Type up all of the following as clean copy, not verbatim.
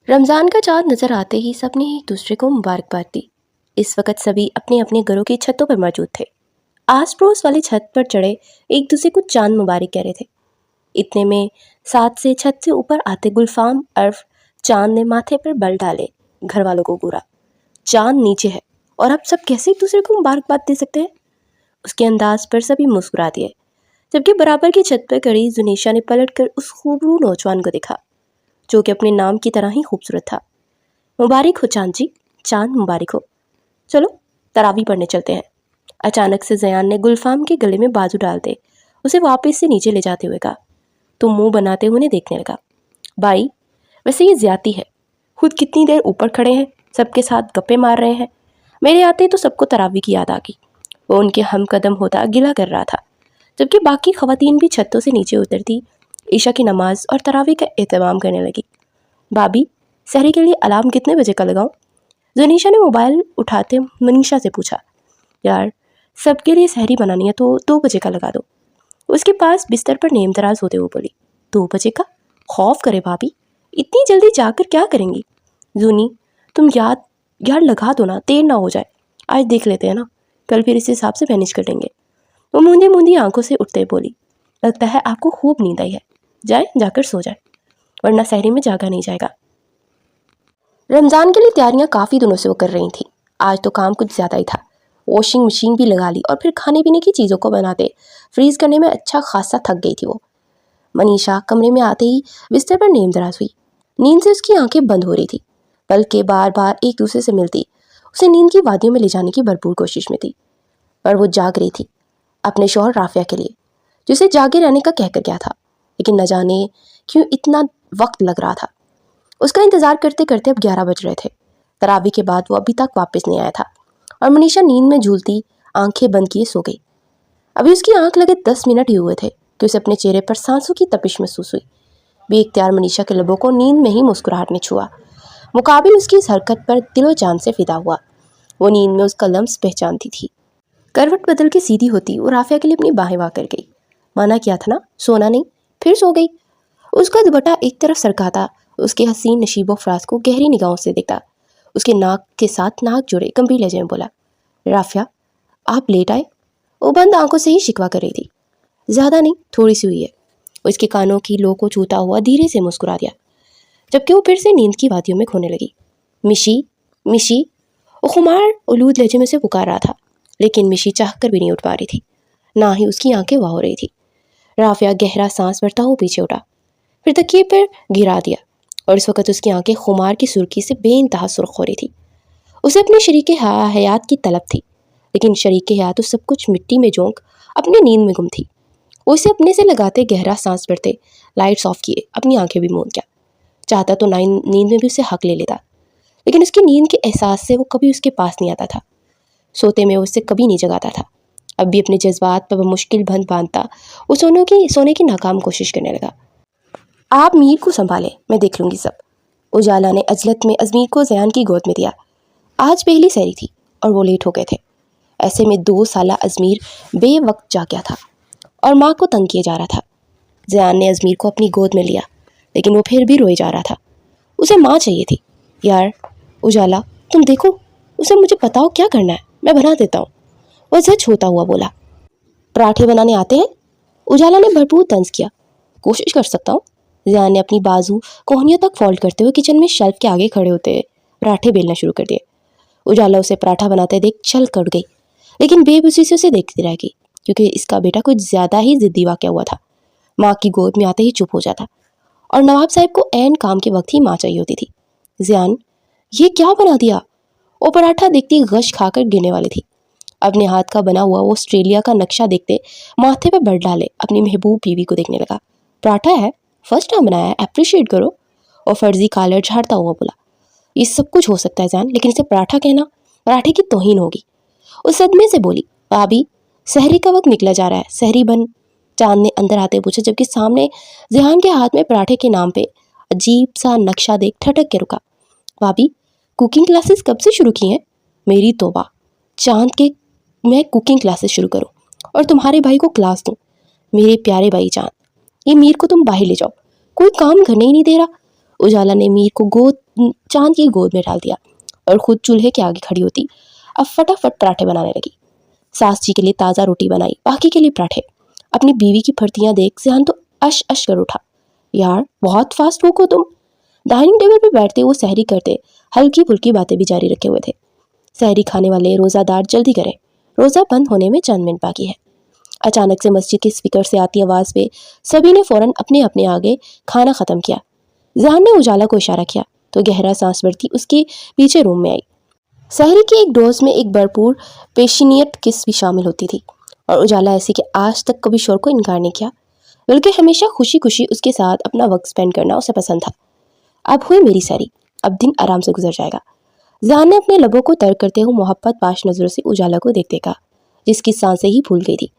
रमज़ान का चाँद नज़र आते ही सबने एक दूसरे को मुबारकबाद दी। इस वक्त सभी अपने अपने घरों की छतों पर मौजूद थे। आस पड़ोस वाली छत पर चढ़े एक दूसरे को चाँद मुबारक कह रहे थे। इतने में साथ से छत से ऊपर आते गुलफाम अर्फ चाँद ने माथे पर बल डाले घर वालों को घूरा। चाँद नीचे है और अब सब कैसे एक दूसरे को मुबारकबाद दे सकते हैं? उसके अंदाज पर सभी मुस्कुरा दिए, जबकि बराबर की छत पर खड़ी जुनेशा ने पलट कर उस खूबरू नौजवान को देखा जो कि अपने नाम की तरह ही खूबसूरत था। मुबारक हो चाँद जी, चाँद मुबारक हो। चलो तरावी पढ़ने चलते हैं। अचानक से ज़यान ने गुलफाम के गले में बाजू डालते उसे वापस से नीचे ले जाते हुए कहा। तो मुंह बनाते हुए उन्हें देखने लगा। भाई वैसे ये ज्यादती है, खुद कितनी देर ऊपर खड़े हैं, सबके साथ गप्पे मार रहे हैं। मेरे आते ही तो सबको तरावी की याद आ गई। वो उनके हम कदम होता गिला कर रहा था, जबकि बाकी खवातीन भी छतों से नीचे उतरती ईशा की नमाज और तरावी का एहतमाम करने लगी। भाभी सहरी के लिए अलार्म कितने बजे का लगाऊं? जुनीशा ने मोबाइल उठाते मनीषा से पूछा। यार सबके लिए सहरी बनानी है तो 2 बजे का लगा दो। उसके पास बिस्तर पर नेम दराज होते हुए बोली। 2 बजे का? खौफ करे भाभी, इतनी जल्दी जाकर क्या करेंगी? जूनी तुम यार लगा दो ना, देर ना हो जाए। आज देख लेते हैं ना, कल फिर इस हिसाब से मैनेज कर लेंगे। वो मूंदी मूंदी आंखों से उठते बोली। लगता है आपको खूब नींद आई है, जाए जाकर सो जाए, वरना सहरी में जागा नहीं जाएगा। रमज़ान के लिए तैयारियां काफ़ी दिनों से वो कर रही थी। आज तो काम कुछ ज़्यादा ही था। वॉशिंग मशीन भी लगा ली और फिर खाने पीने की चीज़ों को बनाते फ्रीज़ करने में अच्छा खासा थक गई थी वो। मनीषा कमरे में आते ही बिस्तर पर नींद दराज हुई। नींद से उसकी आंखें बंद हो रही थी, बल्कि बार बार एक दूसरे से मिलती उसे नींद की वादियों में ले जाने की भरपूर कोशिश में थी। पर वो जाग रही थी अपने शौहर राफिया के लिए, जिसे जागे रहने का कहकर गया था, लेकिन न जाने क्यों इतना वक्त लग रहा था। उसका इंतज़ार करते करते अब 11 बज रहे थे। तरावी के बाद वो अभी तक वापस नहीं आया था और मनीषा नींद में झूलती आंखें बंद किए सो गई। अभी उसकी आंख लगे 10 मिनट ही हुए थे कि उसे अपने चेहरे पर सांसों की तपिश महसूस हुई। बेइख्तियार मनीषा के लबों को नींद में ही मुस्कुराहट ने छुआ। मुकाबिल उसकी इस हरकत पर दिलो जान से फिदा हुआ। वो नींद में उसका लम्स पहचानती थी। करवट बदल के सीधी होती वो राफिया के लिए अपनी बाहें वार कर गई। माना किया था ना, सोना नहीं, फिर सो गई। उसका दुपट्टा एक तरफ सरकाता उसके हसीन नशीबो फराज को गहरी निगाहों से देखता। उसके नाक के साथ नाक जुड़े गंभीर लहजे में बोला। राफिया आप लेट आए? वो बंद आंखों से ही शिकवा कर रही थी। ज़्यादा नहीं, थोड़ी सी हुई है। उसके कानों की लो को छूता हुआ धीरे से मुस्कुरा दिया, जबकि वो फिर से नींद की वादियों में खोने लगी। मिशी मिशी, वो खुमार उलूद लहजे में से पुकार रहा था, लेकिन मिशी चाह कर भी नहीं उठ पा रही थी, ना ही उसकी आंखें वाह हो रही थी। राफिया गहरा सांस भरता हुआ पीछे उठा, फिर तकिए पर गिरा दिया और इस वक्त उसकी आंखें खुमार की सुर्खी से बेइंतहा सुर्ख हो रही थी। उसे अपने शरीके हयात की तलब थी, लेकिन शरीके हयात तो सब कुछ मिट्टी में झोंक अपनी नींद में गुम थी। उसे अपने से लगाते गहरा सांस भरते लाइट्स ऑफ किए अपनी आंखें भी मूंद गया। चाहता तो नींद में भी उसे हक ले लेता, लेकिन उसकी नींद के एहसास से वो कभी उसके पास नहीं आता था। सोते में उससे कभी नहीं जगाता था। अब भी अपने जज्बात पर मुश्किल बंद बांधता वो सोने की नाकाम कोशिश करने लगा। आप मीर को संभालें, मैं देख लूँगी सब। उजाला ने अजलत में अजमीर को ज़यान की गोद में दिया। आज पहली सहरी थी और वो लेट हो गए थे। ऐसे में 2 साला अजमीर बेवक्त जा गया था और माँ को तंग किए जा रहा था। ज़यान ने अजमीर को अपनी गोद में लिया, लेकिन वो फिर भी रोए जा रहा था। उसे माँ चाहिए थी। यार उजाला तुम देखो उसे, मुझे बताओ क्या करना है, मैं बना देता हूँ। वह झच होता हुआ बोला। पराठे बनाने आते हैं? उजाला ने भरपूर तंज किया। कोशिश कर सकता हूँ। ज़यान ने अपनी बाजू कोहनियों तक फोल्ड करते हुए किचन में शेल्फ के आगे खड़े होते पराठे बेलना शुरू कर दिए। उजाला उसे पराठा बनाते देख चल कर गई, लेकिन बेबसी से उसे देखती रह गई, क्योंकि इसका बेटा कुछ ज़्यादा ही ज़िद्दी वाक़या हुआ था। माँ की गोद में आते ही चुप हो जाता और नवाब साहब को ऐन काम के वक्त ही माँ चाहिए होती थी। ज़यान ये क्या बना दिया? वो पराठा देखती गश खाकर गिरने वाली थी। अपने हाथ का बना हुआ वो ऑस्ट्रेलिया का नक्शा देखते माथे पर बढ़ डाले अपनी महबूब बीवी को देखने लगा। पराठा है, फर्स्ट टाइम बनाया है, अप्रिशिएट करो। और फर्जी कॉलर झाड़ता हुआ बोला। ये सब कुछ हो सकता है जान, लेकिन इसे पराठा कहना, पराठे की तौहीन होगी। उस सदमे से बोली। भाभी सहरी का वक्त निकला जा रहा है, सहरी बन। चांद ने अंदर आते पूछा, जबकि सामने ज़िहान के हाथ में पराठे के नाम पे अजीब सा नक्शा देख ठटक के रुका। भाभी कुकिंग क्लासेस कब से शुरू की हैं? मेरी तौबा, चांद के मैं कुकिंग क्लासेस शुरू करूं और तुम्हारे भाई को क्लास दूं? मेरे प्यारे भाई चांद, ये मीर को तुम बाहर ले जाओ, कोई काम करने ही नहीं दे रहा। उजाला ने मीर को गोद चांद की गोद में डाल दिया और खुद चूल्हे के आगे खड़ी होती अब फटाफट पराठे बनाने लगी। सास जी के लिए ताज़ा रोटी बनाई, बाकी के लिए पराठे। अपनी बीवी की फर्तियां देख ज़ियान तो अश अश कर उठा। यार बहुत फास्ट कुक हो तुम। डाइनिंग टेबल पर बैठते वो सहरी करते हल्की फुल्की बातें भी जारी रखे हुए थे। सहरी खाने वाले रोज़ादार जल्दी करें, रोज़ा बंद होने में चंद मिनट बाकी है। अचानक से मस्जिद के स्पीकर से आती आवाज़ पे सभी ने फौरन अपने अपने आगे खाना ख़त्म किया। ज़हान ने उजाला को इशारा किया तो गहरा सांस भरती उसके पीछे रूम में आई। सहरी की एक डोज में एक भरपूर पेशनियत किस भी शामिल होती थी और उजाला ऐसी कि आज तक कभी शोर को इनकार नहीं किया, बल्कि हमेशा खुशी खुशी उसके साथ अपना वक्त स्पेंड करना उसे पसंद था। अब हुई मेरी सहरी, अब दिन आराम से गुजर जाएगा। ज़हान ने अपने लबों को तर्क करते हुए मोहब्बत पाश नज़रों से उजाला को देखते कहा, जिसकी सांसें ही भूल गई थी,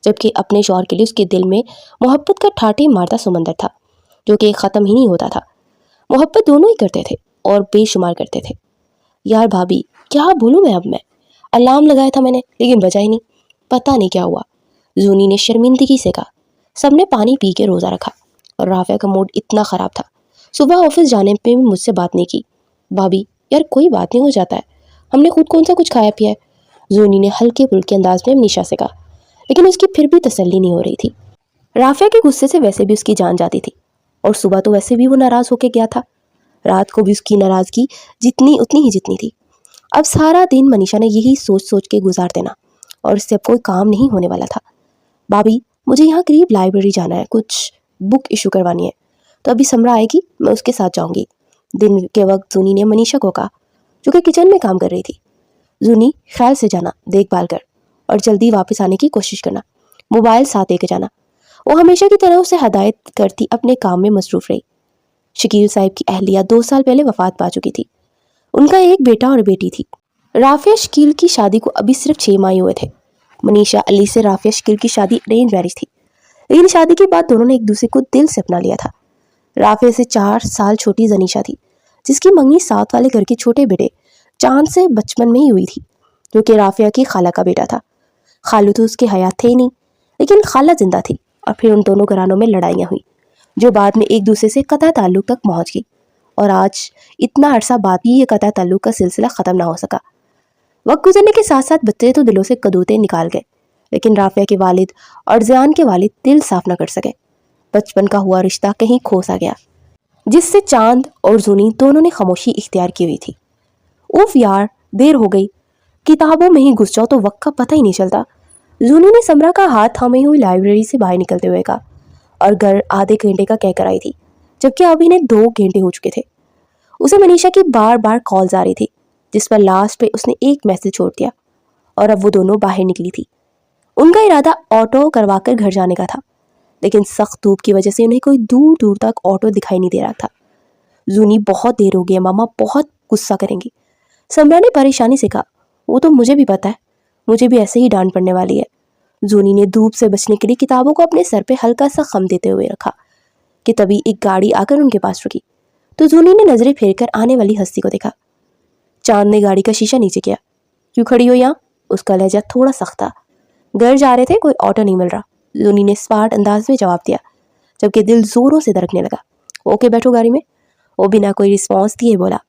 जबकि अपने शौहर के लिए उसके दिल में मोहब्बत का ठाटे मारता समंदर था जो कि ख़त्म ही नहीं होता था। मोहब्बत दोनों ही करते थे और बेशुमार करते थे। यार भाभी क्या बोलूँ मैं अलार्म लगाया था मैंने लेकिन बजा ही नहीं, पता नहीं क्या हुआ। जूनी ने शर्मिंदगी से कहा। सबने पानी पी के रोज़ा रखा और राफिया का मूड इतना ख़राब था, सुबह ऑफिस जाने पे भी मुझसे बात नहीं की। भाभी यार कोई बात नहीं, हो जाता है, हमने खुद कौन सा कुछ खाया पिया है। जूनी ने हल्के फुल्के अंदाज में मनीषा से कहा, लेकिन उसकी फिर भी तसल्ली नहीं हो रही थी। राफिया के गुस्से से वैसे भी उसकी जान जाती थी और सुबह तो वैसे भी वो नाराज़ होके गया था। रात को भी उसकी नाराज़गी जितनी उतनी ही जितनी थी। अब सारा दिन मनीषा ने यही सोच सोच के गुजार देना और इससे अब कोई काम नहीं होने वाला था। भाभी मुझे यहाँ करीब लाइब्रेरी जाना है, कुछ बुक इशू करवानी है, तो अभी समरा आएगी, मैं उसके साथ जाऊँगी। दिन के वक्त जूनी ने मनीषा को कहा, जो कि किचन में काम कर रही थी। जूनी ख्याल से जाना, देखभाल कर और जल्दी वापस आने की कोशिश करना, मोबाइल साथ लेके जाना। वो हमेशा की तरह उसे हदायत करती अपने काम में मसरूफ़ रही। शकील साहब की अहलिया 2 साल पहले वफात पा चुकी थी। उनका एक बेटा और बेटी थी। राफिया शकील की शादी को अभी सिर्फ 6 माह हुए थे। मनीषा अली से राफिया शकील की शादी अरेंज मैरिज थी, लेकिन शादी के बाद दोनों ने एक दूसरे को दिल से अपना लिया था। राफिया से 4 साल छोटी जनीशा थी, जिसकी मंगनी साथ वाले घर के छोटे बेटे चांद से बचपन में ही हुई थी, जो कि राफिया की खाला का बेटा था। खालू तो उसके हयात थे ही नहीं, लेकिन खाला जिंदा थी और फिर उन दोनों घरानों में लड़ाइयाँ हुई, जो बाद में एक दूसरे से कतई ताल्लुक तक पहुँच गई और आज इतना अरसा बाद भी ये कतई ताल्लुक का सिलसिला ख़त्म ना हो सका। वक्त गुजरने के साथ साथ बच्चे तो दिलों से कदूते निकाल गए, लेकिन राफिया के वालिद और ज़ियान के वालिद दिल साफ न कर सके। बचपन का हुआ रिश्ता कहीं खो सा गया, जिससे चांद और जूनी दोनों ने खामोशी इख्तियार की हुई थी। उफ यार देर हो गई, किताबों में ही घुस जाओ तो वक्त का पता ही नहीं चलता। जूनी ने समरा का हाथ थामे हुई लाइब्रेरी से बाहर निकलते हुए कहा और घर आधे घंटे का कहकर आई थी, जबकि अभी ने 2 घंटे हो चुके थे। उसे मनीषा की बार बार कॉल्स आ रही थी, जिस पर लास्ट पे उसने एक मैसेज छोड़ दिया और अब वो दोनों बाहर निकली थी। उनका इरादा ऑटो करवाकर घर जाने का था, लेकिन सख्त धूप की वजह से उन्हें कोई दूर दूर तक ऑटो दिखाई नहीं दे रहा था। जूनी बहुत देर हो गई है, मामा बहुत गुस्सा करेंगी। समरा ने परेशानी से कहा, वो तो मुझे भी पता है, मुझे भी ऐसे ही डांट पड़ने वाली है। जूनी ने धूप से बचने के लिए किताबों को अपने सर पे हल्का सा खम देते हुए रखा कि तभी एक गाड़ी आकर उनके पास रुकी तो जूनी ने नजरें फेरकर आने वाली हस्ती को देखा। चांद ने गाड़ी का शीशा नीचे किया। क्यों खड़ी हो यहाँ? उसका लहजा थोड़ा सख्त था। घर जा रहे थे, कोई ऑटो नहीं मिल रहा, जूनी ने स्मार्ट अंदाज में जवाब दिया, जबकि दिल जोरों से धड़कने लगा। ओके बैठो गाड़ी में, वो बिना कोई रिस्पॉन्स दिए बोला,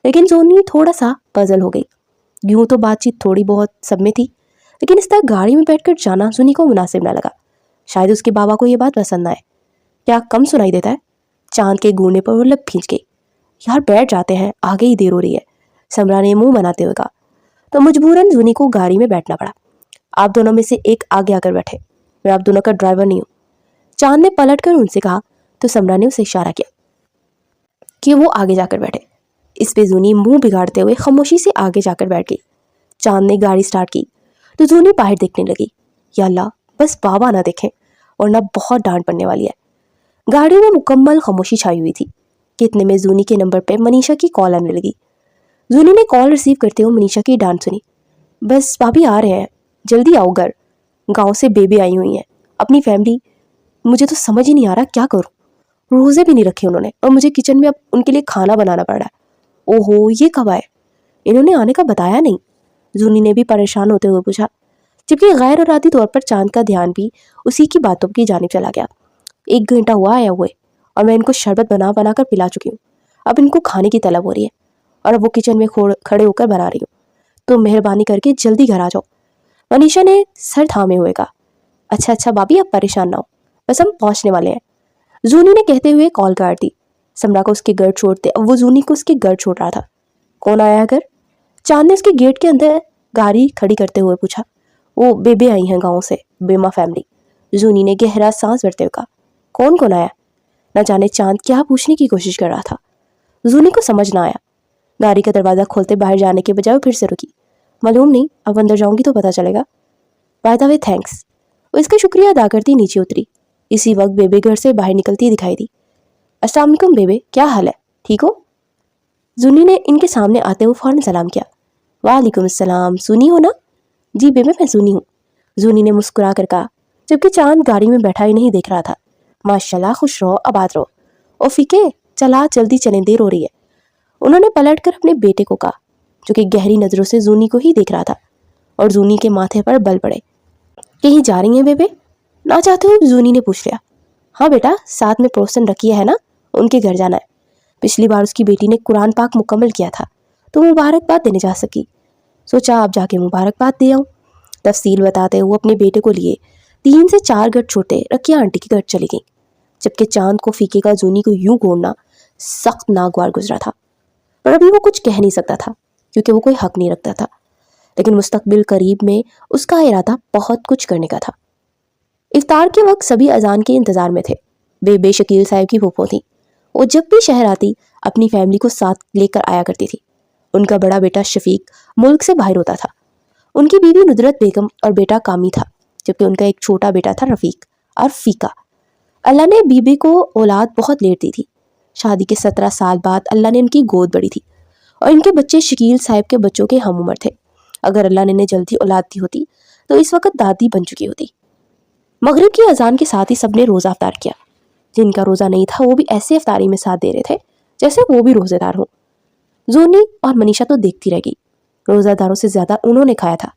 लेकिन जूनी थोड़ा सा पजल हो गई। यूं तो बातचीत थोड़ी बहुत सब में थी, लेकिन इस तरह गाड़ी में बैठकर जाना जूनी को मुनासिब ना लगा। शायद उसके बाबा को ये बात पसंद ना आए। क्या कम सुनाई देता है? चांद के गूंजने पर वो लब खींच गई। यार बैठ जाते हैं, आगे ही देर हो रही है, समरा ने मुंह बनाते हुए कहा। तो मजबूरन जूनी को गाड़ी में बैठना पड़ा। आप दोनों में से एक आगे आकर बैठे, मैं आप दोनों का ड्राइवर नहीं हूँ। चांद ने पलट कर उनसे कहा तो समरा ने उसे इशारा किया कि वो आगे जाकर बैठे। इस पे जूनी मुंह बिगाड़ते हुए खामोशी से आगे जाकर बैठ गई। चांद ने गाड़ी स्टार्ट की तो जूनी बाहर देखने लगी। या अल्लाह, बस बाबा ना देखें और ना बहुत डांट पड़ने वाली है। गाड़ी में मुकम्मल खामोशी छाई हुई थी कि इतने में जूनी के नंबर पे मनीषा की कॉल आने लगी। जूनी ने कॉल रिसीव करते हुए मनीषा की डांट सुनी। बस भाभी आ रहे हैं, जल्दी आओ, घर गांव से बेबी आई हुई हैं, अपनी फैमिली, मुझे तो समझ ही नहीं आ रहा क्या करूं। रोज़े भी नहीं रखे उन्होंने और मुझे किचन में अब उनके लिए खाना बनाना पड़ रहा है। ओहो, ये कब आए? इन्होंने आने का बताया नहीं। जूनी ने भी परेशान होते हुए पूछा, जबकि गैर इरादी तौर पर चांद का ध्यान भी उसी की बातों की जानिब चला गया। 1 घंटा हुआ आया हुए और मैं इनको शरबत बना बना कर पिला चुकी हूँ, अब इनको खाने की तलब हो रही है और अब वो किचन में खड़े होकर बना रही हूँ, तो मेहरबानी करके जल्दी घर आ जाओ। मनीषा ने सर थामे हुए कहा। अच्छा अच्छा भाभी, आप परेशान ना हो, बस हम पहुंचने वाले हैं, जूनी ने कहते हुए कॉल काट दी। समरा को उसके घर छोड़ते अब वो जूनी को उसके घर छोड़ रहा था। कौन आया है घर? चांद ने उसके गेट के अंदर गाड़ी खड़ी करते हुए पूछा। वो बेबे आई हैं गाँव से, बेमा फैमिली। जूनी ने गहरा सांस भरते हुए कहा। कौन कौन आया? न जाने चांद क्या पूछने की कोशिश कर रहा था। जूनी को समझ ना आया। गाड़ी का दरवाजा खोलते बाहर जाने के बजाय फिर से रुकी। मालूम नहीं, अब अंदर जाऊंगी तो पता चलेगा। By the way thanks. वो इसका शुक्रिया अदा करती नीचे उतरी। इसी वक्त बेबे घर से बाहर निकलती दिखाई दी। अस्सलाम वालेकुम बेबे, क्या हाल है, ठीक हो? जूनी ने इनके सामने आते हुए फौरन सलाम किया। वालेकुम अस्सलाम, सुनी हो ना? जी बेबे, मैं सुनी हूँ, जूनी ने मुस्कुरा कर कहा, जबकि चांद गाड़ी में बैठा ही नहीं देख रहा था। माशाल्लाह, खुश रहो, आबाद रहो। ओ फीके, चला जल्दी चलें, देर हो रही है। उन्होंने पलटकर अपने बेटे को कहा, जो कि गहरी नजरों से जूनी को ही देख रहा था, और जूनी के माथे पर बल पड़े। कहीं जा रही हैं बेबे? ना चाहते हुए जूनी ने पूछ लिया। हाँ बेटा, साथ में प्रोसन रखी है ना, उनके घर जाना है। पिछली बार उसकी बेटी ने कुरान पाक मुकम्मल किया था, तो मुबारकबाद देने जा सकी। सोचा आप जाके मुबारकबाद दे आऊं। तफसील बताते हुए अपने बेटे को लिए 3 से 4 घर छोटे रकिया आंटी के घर चली गई, जबकि चांद को फीके का जूनी को यूं घूरना सख्त नागवार गुजरा था। पर अभी वो कुछ कह नहीं सकता था, क्योंकि वो कोई हक नहीं रखता था। लेकिन मुस्तकबिल करीब में उसका इरादा बहुत कुछ करने का था। इफ्तार के वक्त सभी अजान के इंतजार में थे। बेबे शकील साहब की फूफो थी। वो जब भी शहर आती अपनी फैमिली को साथ लेकर आया करती थी। उनका बड़ा बेटा शफीक मुल्क से बाहर होता था। उनकी बीवी नुदरत बेगम और बेटा कामी था, जबकि उनका एक छोटा बेटा था रफीक और फीका। अल्लाह ने बीबी को औलाद बहुत लेट दी थी। शादी के 17 साल बाद अल्लाह ने इनकी गोद बढ़ी थी, और इनके बच्चे शकील साहब के बच्चों के हम उम्र थे। अगर अल्लाह ने इन्हें जल्दी औलाद दी होती तो इस वक्त दादी बन चुकी होती। मगरिब की अजान के साथ ही सबने रोज़ा अफ्तार किया। जिनका रोज़ा नहीं था वो भी ऐसे अफ्तारी में साथ दे रहे थे जैसे वो भी रोज़ेदार हों। जूनी और मनीषा तो देखती रह गई। रोज़ादारों से ज़्यादा उन्होंने खाया था।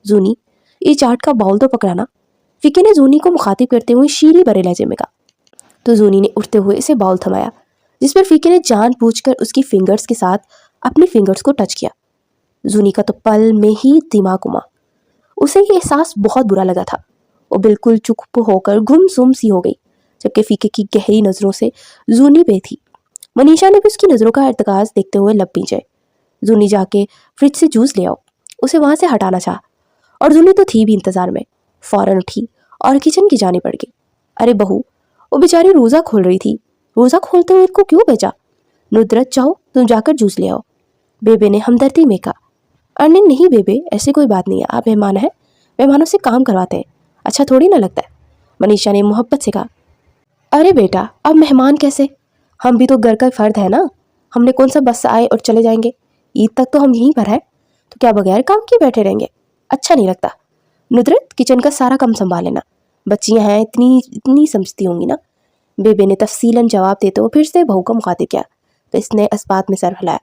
जूनी, ये चाट का बाउल तो पकड़ाना, फिकी ने जूनी को मुखातिब करते हुए शीरी भरे लहजे में कहा। तो जूनी ने उठते हुए इसे बाउल थमाया, जिस पर फीके ने जानबूझकर उसकी फिंगर्स के साथ अपनी फिंगर्स को टच किया। जूनी का तो पल में ही दिमाग घुमा। उसे ये एहसास बहुत बुरा लगा था। वो बिल्कुल चुप होकर गुमसुम सी हो गई, जबकि फीके की गहरी नजरों से जूनी पे थी। मनीषा ने भी उसकी नजरों का इर्तिकाज देखते हुए लब पीछे। जूनी, जाके फ्रिज से जूस ले आओ, उसे वहां से हटाना चाह। और जूनी तो थी भी इंतजार में, फौरन उठी और किचन की जाने पड़ गई। अरे बहू, वो बेचारी रोजा खोल रही थी, रोजा खोलते हुए इसको क्यों भेजा? नुदरत, जाओ तुम जाकर जूस ले आओ, बेबे ने हमदर्दी में कहा। अरे नहीं बेबे, ऐसी कोई बात नहीं है, आप मेहमान हैं, मेहमानों से काम करवाते हैं, अच्छा थोड़ी ना लगता है, मनीषा ने मोहब्बत से कहा। अरे बेटा, अब मेहमान कैसे, हम भी तो घर का फर्द है ना, हमने कौन सा बस आए और चले जाएंगे, ईद तक तो हम यहीं पर हैं, तो क्या बगैर काम किए बैठे रहेंगे? अच्छा नहीं लगता। नुदरत, किचन का सारा काम संभाल लेना, बच्चियां हैं, इतनी इतनी समझती होंगी ना। बेबे ने तफसीलन जवाब देते हुए फिर से बहू को मुखातिब किया, तो इसने इस्बात में सर हिलाया,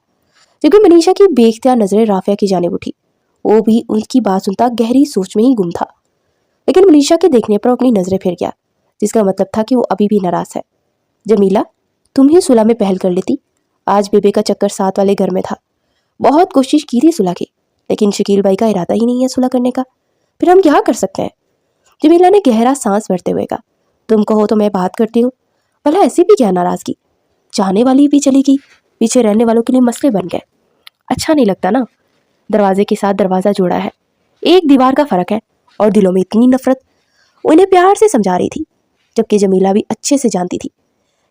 जबकि मनीषा की बेख्तियार नजरें राफिया की जानिब उठी। वो भी उनकी बात सुनता गहरी सोच में ही गुम था। लेकिन मनीषा के देखने पर अपनी नजरें फिर गया, जिसका मतलब था कि वो अभी भी नाराज है। जमीला, तुम ही सुलह में पहल कर लेती, आज बेबे का चक्कर साथ वाले घर में था, बहुत कोशिश की थी सुलह की, लेकिन शकील भाई का इरादा ही नहीं है सुलह करने का, फिर हम क्या कर सकते हैं? जमीला ने गहरा सांस भरते हुए कहा। तुम कहो तो मैं बात करती हूँ, भला ऐसी भी क्या नाराजगी, चाहने वाली भी चली गई, पीछे रहने वालों के लिए मसले बन गए। अच्छा नहीं लगता ना, दरवाजे के साथ दरवाजा जोड़ा है, एक दीवार का फर्क है, और दिलों में इतनी नफरत। उन्हें प्यार से समझा रही थी, जबकि जमीला भी अच्छे से जानती थी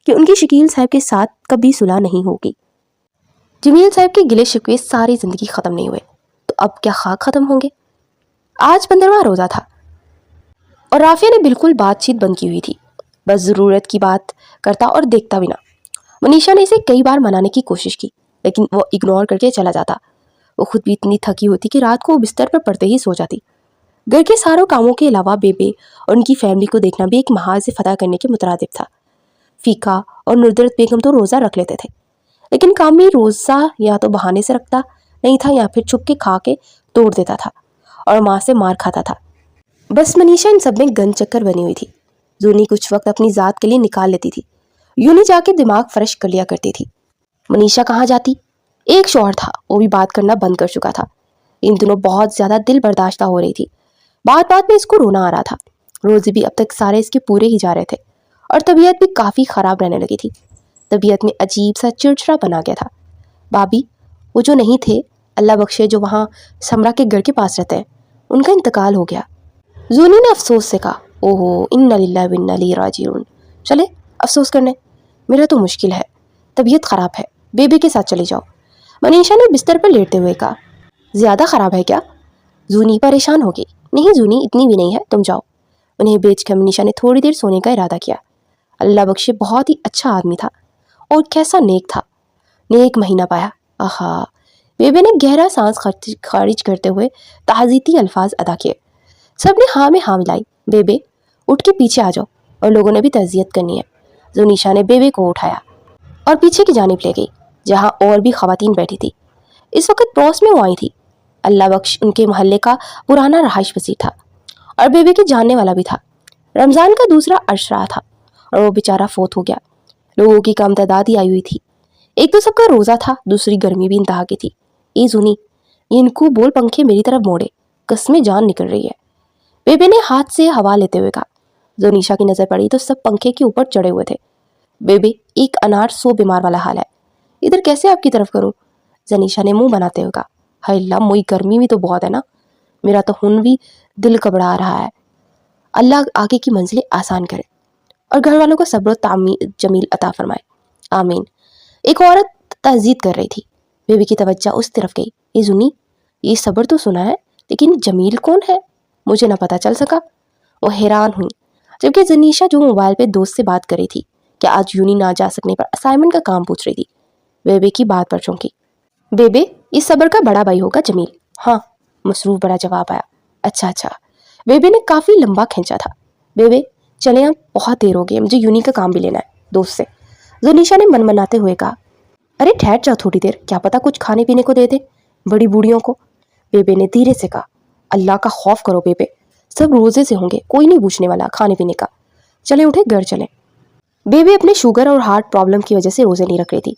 कि उनकी शकील साहब के साथ कभी सुलह नहीं होगी। जमील साहब के गिले शिकवे सारी जिंदगी खत्म नहीं हुए, तो अब क्या खाक खत्म होंगे? आज 15वां रोजा था और राफिया ने बिल्कुल बातचीत बंद की हुई थी, बस ज़रूरत की बात करता और देखता भी ना। मनीषा ने इसे कई बार मनाने की कोशिश की, लेकिन वो इग्नोर करके चला जाता। वो खुद भी इतनी थकी होती कि रात को बिस्तर पर पड़ते ही सो जाती। घर के सारों कामों के अलावा बेबे और उनकी फैमिली को देखना भी एक महाज फतह करने के मुतरादिफ था। फीका और नुदरत बेगम तो रोज़ा रख लेते थे, लेकिन कामी रोज़ा या तो बहाने से रखता नहीं था या फिर छुप के खा के तोड़ देता था और माँ से मार खाता था। बस मनीषा इन सब में गन चक्कर बनी हुई थी। जूनी कुछ वक्त अपनी ज़ात के लिए निकाल लेती थी, यूं नहीं जाके दिमाग फ्रेश कर लिया करती थी। मनीषा कहाँ जाती? एक शौहर था, वो भी बात करना बंद कर चुका था। इन दिनों बहुत ज्यादा दिल बर्दाश्त हो रही थी। बात बात में इसको रोना आ रहा था। रोजे भी अब तक सारे इसके पूरे ही जा रहे थे और तबीयत भी काफी खराब रहने लगी थी। तबीयत में अजीब सा चिड़चिड़ा बना गया था। भाभी, वो जो नहीं थे, अल्लाह बख्शे, जो वहाँ समरा के घर के पास रहते हैं, उनका इंतकाल हो गया। जूनी ने अफसोस से कहा, ओहो, इन्ना लिल्लाहि व इन्ना इलैहि राजिऊन। चले अफसोस करने, मेरा तो मुश्किल है, तबीयत खराब है, बेबी के साथ चली जाओ। मनीषा ने बिस्तर पर लेटते हुए कहा। ज्यादा खराब है क्या? जूनी परेशान हो गई। नहीं जूनी, इतनी भी नहीं है, तुम जाओ। उन्हें बेचकर मनीषा ने थोड़ी देर सोने का इरादा किया। अल्लाह बख्शे बहुत ही अच्छा आदमी था और कैसा नेक था। नेक महीना पाया। आहा। बेबे ने गहरा सांस खारिज करते हुए ताज़ीती अल्फाज अदा किए। सबने हाँ में हाँ मिलाई। बेबे, उठ के पीछे आ जाओ, और लोगों ने भी तज़ियत करनी है। जुनीशा ने बेबे को उठाया और पीछे की जानिब ले गई, जहाँ और भी खवातीन बैठी थी। इस वक्त पड़ोस में वो आई थी। अल्लाह बख्श उनके मोहल्ले का पुराना रहायश पसीर था और बेबे के जानने वाला भी था। रमज़ान का दूसरा अशरा था और वो बेचारा फोत हो गया। लोगों की कम तादाद ही आई हुई थी। एक तो सबका रोज़ा था, दूसरी गर्मी भी इंतहा की थी। ए जुनी, ये इनको बोल पंखे मेरी तरफ मोड़े, कसमें जान निकल रही है। बेबे ने हाथ से हवा लेते हुए कहा। जोनीशा की नज़र पड़ी तो सब पंखे के ऊपर चढ़े हुए थे। बेबे, एक अनार 100 बीमार वाला हाल है, इधर कैसे आपकी तरफ करूं? जनीशा ने मुंह बनाते हुए कहा। हाय अल्लाह, मोई गर्मी भी तो बहुत है ना, मेरा तो हुन भी दिल घबरा रहा है। अल्लाह आगे की मंजिलें आसान करे और घर वालों को सब्र जमील अता फरमाए, आमीन। एक औरत तहजीद कर रही थी। बेबी की तवज्जो उस तरफ गई। ये जुनी, ये सब्र तो सुना है, लेकिन जमील कौन है? मुझे ना पता चल सका। वो हैरान हुई, जबकि जनीशा जो मोबाइल पे दोस्त से बात कर रही थी कि आज यूनी ना जा सकने पर असाइनमेंट का काम पूछ रही थी, बेबे की बात पर चौंकी। बेबे, इस सबर का बड़ा भाई होगा जमील। हाँ, मसरूफ बड़ा जवाब आया। अच्छा अच्छा। बेबे ने काफी लंबा खींचा था। बेबे चले, अब बहुत देर हो गई, मुझे यूनी का काम भी लेना है दोस्त से। जुनीशा ने मनमनाते हुए कहा। अरे ठहर जाओ थोड़ी देर, क्या पता कुछ खाने पीने को दे दे बड़ी बूढ़ियों को। बेबे ने धीरे से कहा। अल्लाह का खौफ करो बेबे, सब रोजे से होंगे, कोई नहीं पूछने वाला खाने पीने का। चले उठे, घर चले। बेबे अपने शुगर और हार्ट प्रॉब्लम की वजह से रोजे नहीं रख रही थी,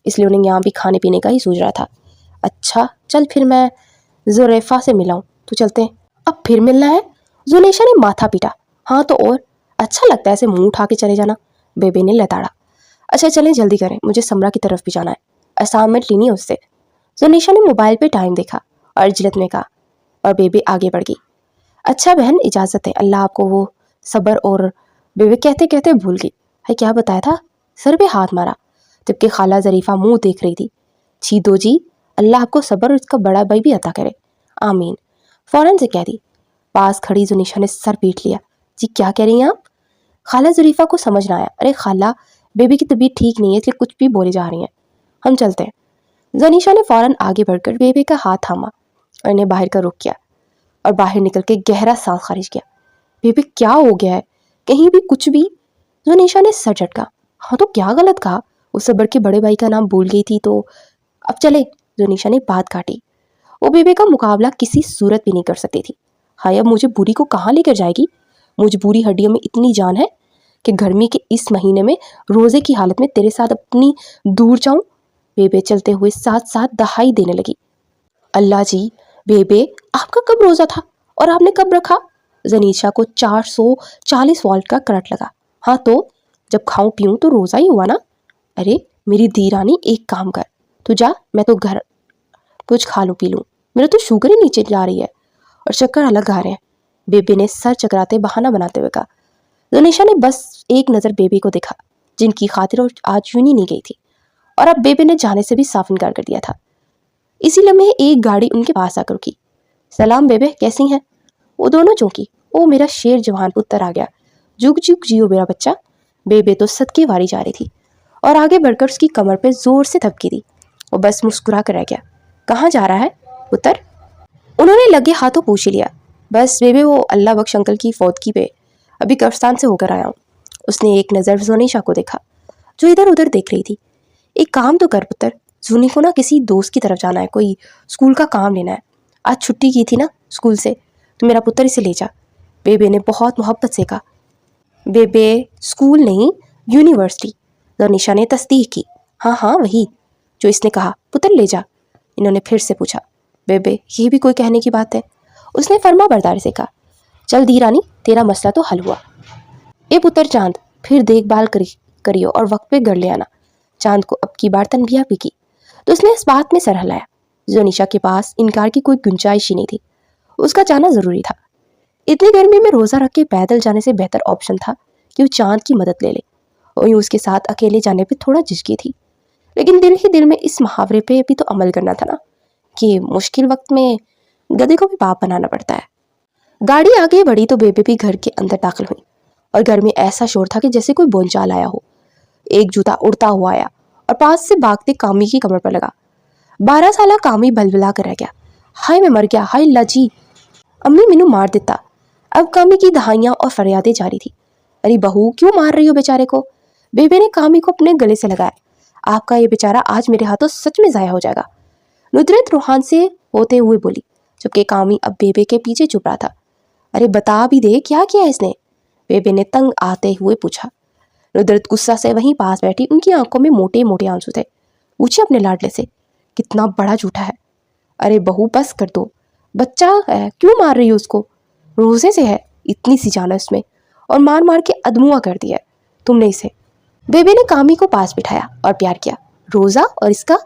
इसलिए उन्हें यहाँ भी खाने पीने का ही सोच रहा था। अच्छा चल, फिर मैं जुरैफा से मिलाऊं, तो चलते हैं। अब फिर मिलना है? जुनेशा ने माथा पीटा। हाँ तो और अच्छा लगता है ऐसे मुंह उठा के चले जाना, बेबे ने लताड़ा। अच्छा चलें, जल्दी करें, मुझे समरा की तरफ भी जाना है, असाइनमेंट लेनी है उससे। जुनेशा ने मोबाइल पे टाइम देखा और जिलत में कहा, और बेबे आगे बढ़ गई। अच्छा बहन, इजाज़त है, अल्लाह आपको वो सब्र। और बेबे कहते कहते भूल गई है क्या बताया था, सर पे हाथ मारा, जबकि खाला जरीफा मुंह देख रही थी। छी दो जी, अल्लाह आपको सब्र और इसका बड़ा भाई भी अता करे, आमीन, फौरन से कह दी। पास खड़ी जुनीशा ने सर पीट लिया। जी क्या कह रही हैं आप? खाला जरीफा को समझ ना आया। अरे खाला, बेबी की तबीयत ठीक नहीं है, इसलिए कुछ भी बोले जा रही हैं, हम चलते हैं। जनीशा ने फौरन आगे बढ़कर बेबी का हाथ थामा और इन्हें बाहर का रुख किया और बाहर निकल के गहरा सांस खारिज किया। बेबी क्या हो गया है, कहीं भी कुछ भी? जनीशा ने सर झटका। हाँ तो क्या गलत कहा? उस सबर के बड़े भाई का नाम भूल गई थी तो। अब चले, जनीशा ने बात काटी। वो बेबी का मुकाबला किसी सूरत भी नहीं कर सकती थी। हाय, अब मुझे बुरी को कहाँ लेकर जाएगी? मुझे बुरी हड्डियों में इतनी जान है कि गर्मी के इस महीने में रोजे की हालत में तेरे साथ अपनी दूर जाऊं? बेबे चलते हुए साथ साथ दहाई देने लगी। अल्लाह जी, बेबे आपका कब रोजा था और आपने कब रखा? जनीशा को 440 वॉल्ट का करंट लगा। हाँ तो जब खाऊं पीऊं तो रोजा ही हुआ ना। अरे मेरी धी रानी, एक काम कर, तू जा, मैं तो घर कुछ खा लूं पी लूं, मेरा तो शुगर ही नीचे जा रही है और चक्कर अलग आ रहे हैं। बेबे ने सर चकराते बहाना बनाते हुए कहा। जनीशा ने बस एक नज़र बेबी को देखा, जिनकी खातिर और आज यूनी नहीं गई थी, और अब बेबे ने जाने से भी साफ इनकार कर दिया था। इसी लम्हे एक गाड़ी उनके पास आकर रुकी। सलाम बेबे, कैसी हैं? वो दोनों चौंकी। ओ मेरा शेर जवान पुत्र आ गया, जुग जुग जियो मेरा बच्चा। बेबे तो सदके वारी जा रही थी और आगे बढ़कर उसकी कमर पे जोर से थपकी दी। वो बस मुस्कुरा कर रह गया। कहाँ जा रहा है पुत्र? उन्होंने लगे हाथों पूछ लिया। बस बेबे, वो अल्लाह बख्श अंकल की फौतगी पे अभी कब्रिस्तान से होकर आया हूँ। उसने एक नज़र जोनीशा को देखा, जो इधर उधर देख रही थी। एक काम तो कर पुत्र, जूनी को ना किसी दोस्त की तरफ जाना है, कोई स्कूल का काम लेना है। आज छुट्टी की थी ना स्कूल से, तो मेरा पुत्र इसे ले जा। बेबे ने बहुत मोहब्बत से कहा। बेबे, स्कूल नहीं, यूनिवर्सिटी। जोनीशा ने तस्दीक की। हाँ हाँ वही। जो इसने कहा, पुत्र ले जा। इन्होंने फिर से पूछा, बेबे ये भी कोई कहने की बात है? उसने फर्मा बरदारी से कहा, चल दी रानी, तेरा मसला तो हल हुआ। ए पुत्र चांद, फिर देखभाल करियो और वक्त पे घर ले आना। चांद को अब की बार तनबिया भी की तो उसने इस बात में सर हिलाया। जोनिशा के पास इनकार की कोई गुंजाइश ही नहीं थी, उसका जाना जरूरी था। इतनी गर्मी में रोजा रख के पैदल जाने से बेहतर ऑप्शन था कि वो चांद की मदद ले ले। और यूं उसके साथ अकेले जाने पे थोड़ा झिझकी थी, लेकिन दिल ही दिल में इस मुहावरे पे भी तो अमल करना था ना कि मुश्किल वक्त में गधे को भी बाप बनाना पड़ता है। गाड़ी आगे बढ़ी तो बेबे भी घर के अंदर दाखिल हुई और घर में ऐसा शोर था कि जैसे कोई बोंचाल आया हो। एक जूता उड़ता हुआ आया और पास से भागते कामी की कमर पर लगा। 12 साला कामी बलबला कर रह गया, हाय मैं मर गया, हाय लाजी, अम्मी मैनू मार देता। अब कामी की दहाइयां और फरियादें जारी थी। अरे बहू क्यों मार रही हो बेचारे को? बेबे ने कामी को अपने गले से लगाया। आपका ये बेचारा आज मेरे हाथों सच में जाया हो जाएगा, नुदरत रूहान से होते हुए बोली, जबकि कामी अब बेबे के पीछे चुप रहा था। अरे बता भी दे क्या किया इसने? बेबे ने तंग आते हुए पूछा। नुदरत गुस्सा से वहीं पास बैठी, उनकी आंखों में मोटे मोटे आंसू थे। पूछे अपने लाडले से, कितना बड़ा झूठा है? अरे बहू बस कर दो, बच्चा है, क्यों मार रही हो उसको? रोजे से है, इतनी सी जान है उसमें, और मार मार के अदमुआ कर दिया तुमने इसे। बेबे ने कामी को पास बिठाया और प्यार किया। रोजा और इसका?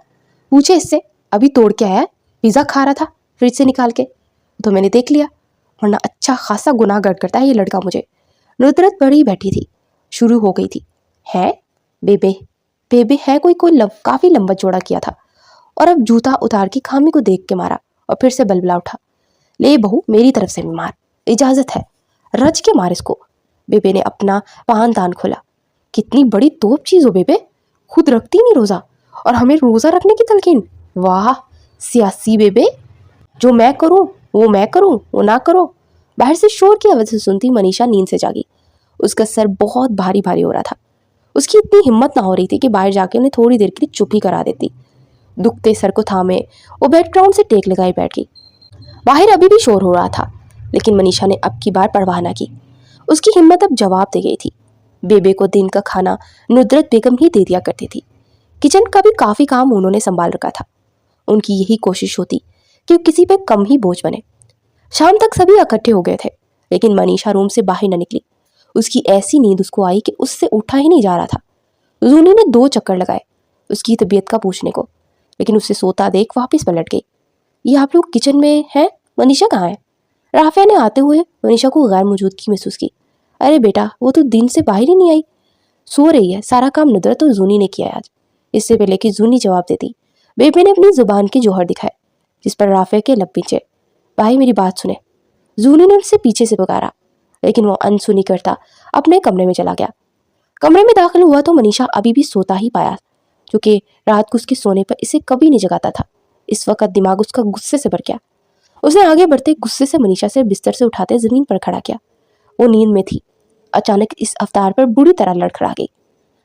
पूछे इससे, अभी तोड़ के आया, पिज्जा खा रहा था फ्रिज से निकाल के, तो मैंने देख लिया, वरना अच्छा खासा गुनाहगार करता है ये लड़का मुझे। नुदरत बड़ी बैठी थी, शुरू हो गई थी। है बेबे, बेबे है कोई काफी लंबा जोड़ा किया था, और अब जूता उतार के कामी को देख के मारा और फिर से बलबला उठा। ले बहू मेरी तरफ से भी मार, इजाजत है, रज के मार इसको। बेबे ने अपना पान दान खोला। कितनी बड़ी तोप चीज हो बेबे, खुद रखती नहीं रोजा और हमें रोजा रखने की तलकीन। वाह सियासी बेबे, जो मैं करूं वो मैं करूं, वो ना करो। बाहर से शोर की आवाज से सुनती मनीषा नींद से जागी। उसका सर बहुत भारी भारी हो रहा था। उसकी इतनी हिम्मत ना हो रही थी कि बाहर जाके उन्हें थोड़ी देर के लिए चुप ही करा देती। दुखते सर को थामे वो बैकग्राउंड से टेक लगाई बैठ गई। बाहर अभी भी शोर हो रहा था, लेकिन मनीषा ने अब की बार परवाह न की। उसकी हिम्मत अब जवाब दे गई थी। बेबे को दिन का खाना नुदरत बेगम ही दे दिया करती थी। किचन का भी काफी काम उन्होंने संभाल रखा था। उनकी यही कोशिश होती कि किसी पे कम ही बोझ बने। शाम तक सभी इकट्ठे हो गए थे, लेकिन मनीषा रूम से बाहर न निकली। उसकी ऐसी नींद उसको आई कि उससे उठा ही नहीं जा रहा था। जूनी ने 2 चक्कर लगाए उसकी तबीयत का पूछने को, लेकिन उसे सोता देख वापस पलट गई। ये आप लोग किचन में हैं, मनीषा कहाँ है? राफिया ने आते हुए मनीषा को गैर मौजूदगी महसूस की। अरे बेटा वो तो दिन से बाहर ही नहीं आई, सो रही है, सारा काम नुदरत और जूनी ने किया है आज। इससे पहले कि जूनी जवाब देती, बेबे ने अपनी जुबान के जोहर दिखाए, जिस पर राफिया के लब पीछे। भाई मेरी बात सुने, जूनी ने उसे पीछे से पुकारा, लेकिन वो अनसुनी करता अपने कमरे में चला गया। कमरे में दाखिल हुआ तो मनीषा अभी भी सोता ही पाया, क्योंकि रात को उसके सोने पर इसे कभी नहीं जगाता था। इस वक्त दिमाग उसका गुस्से से भर गया। उसने आगे बढ़ते गुस्से से मनीषा से बिस्तर से उठाते जमीन पर खड़ा किया। वो नींद में थी, अचानक इस अवतार पर बुरी तरह लड़खड़ा गई,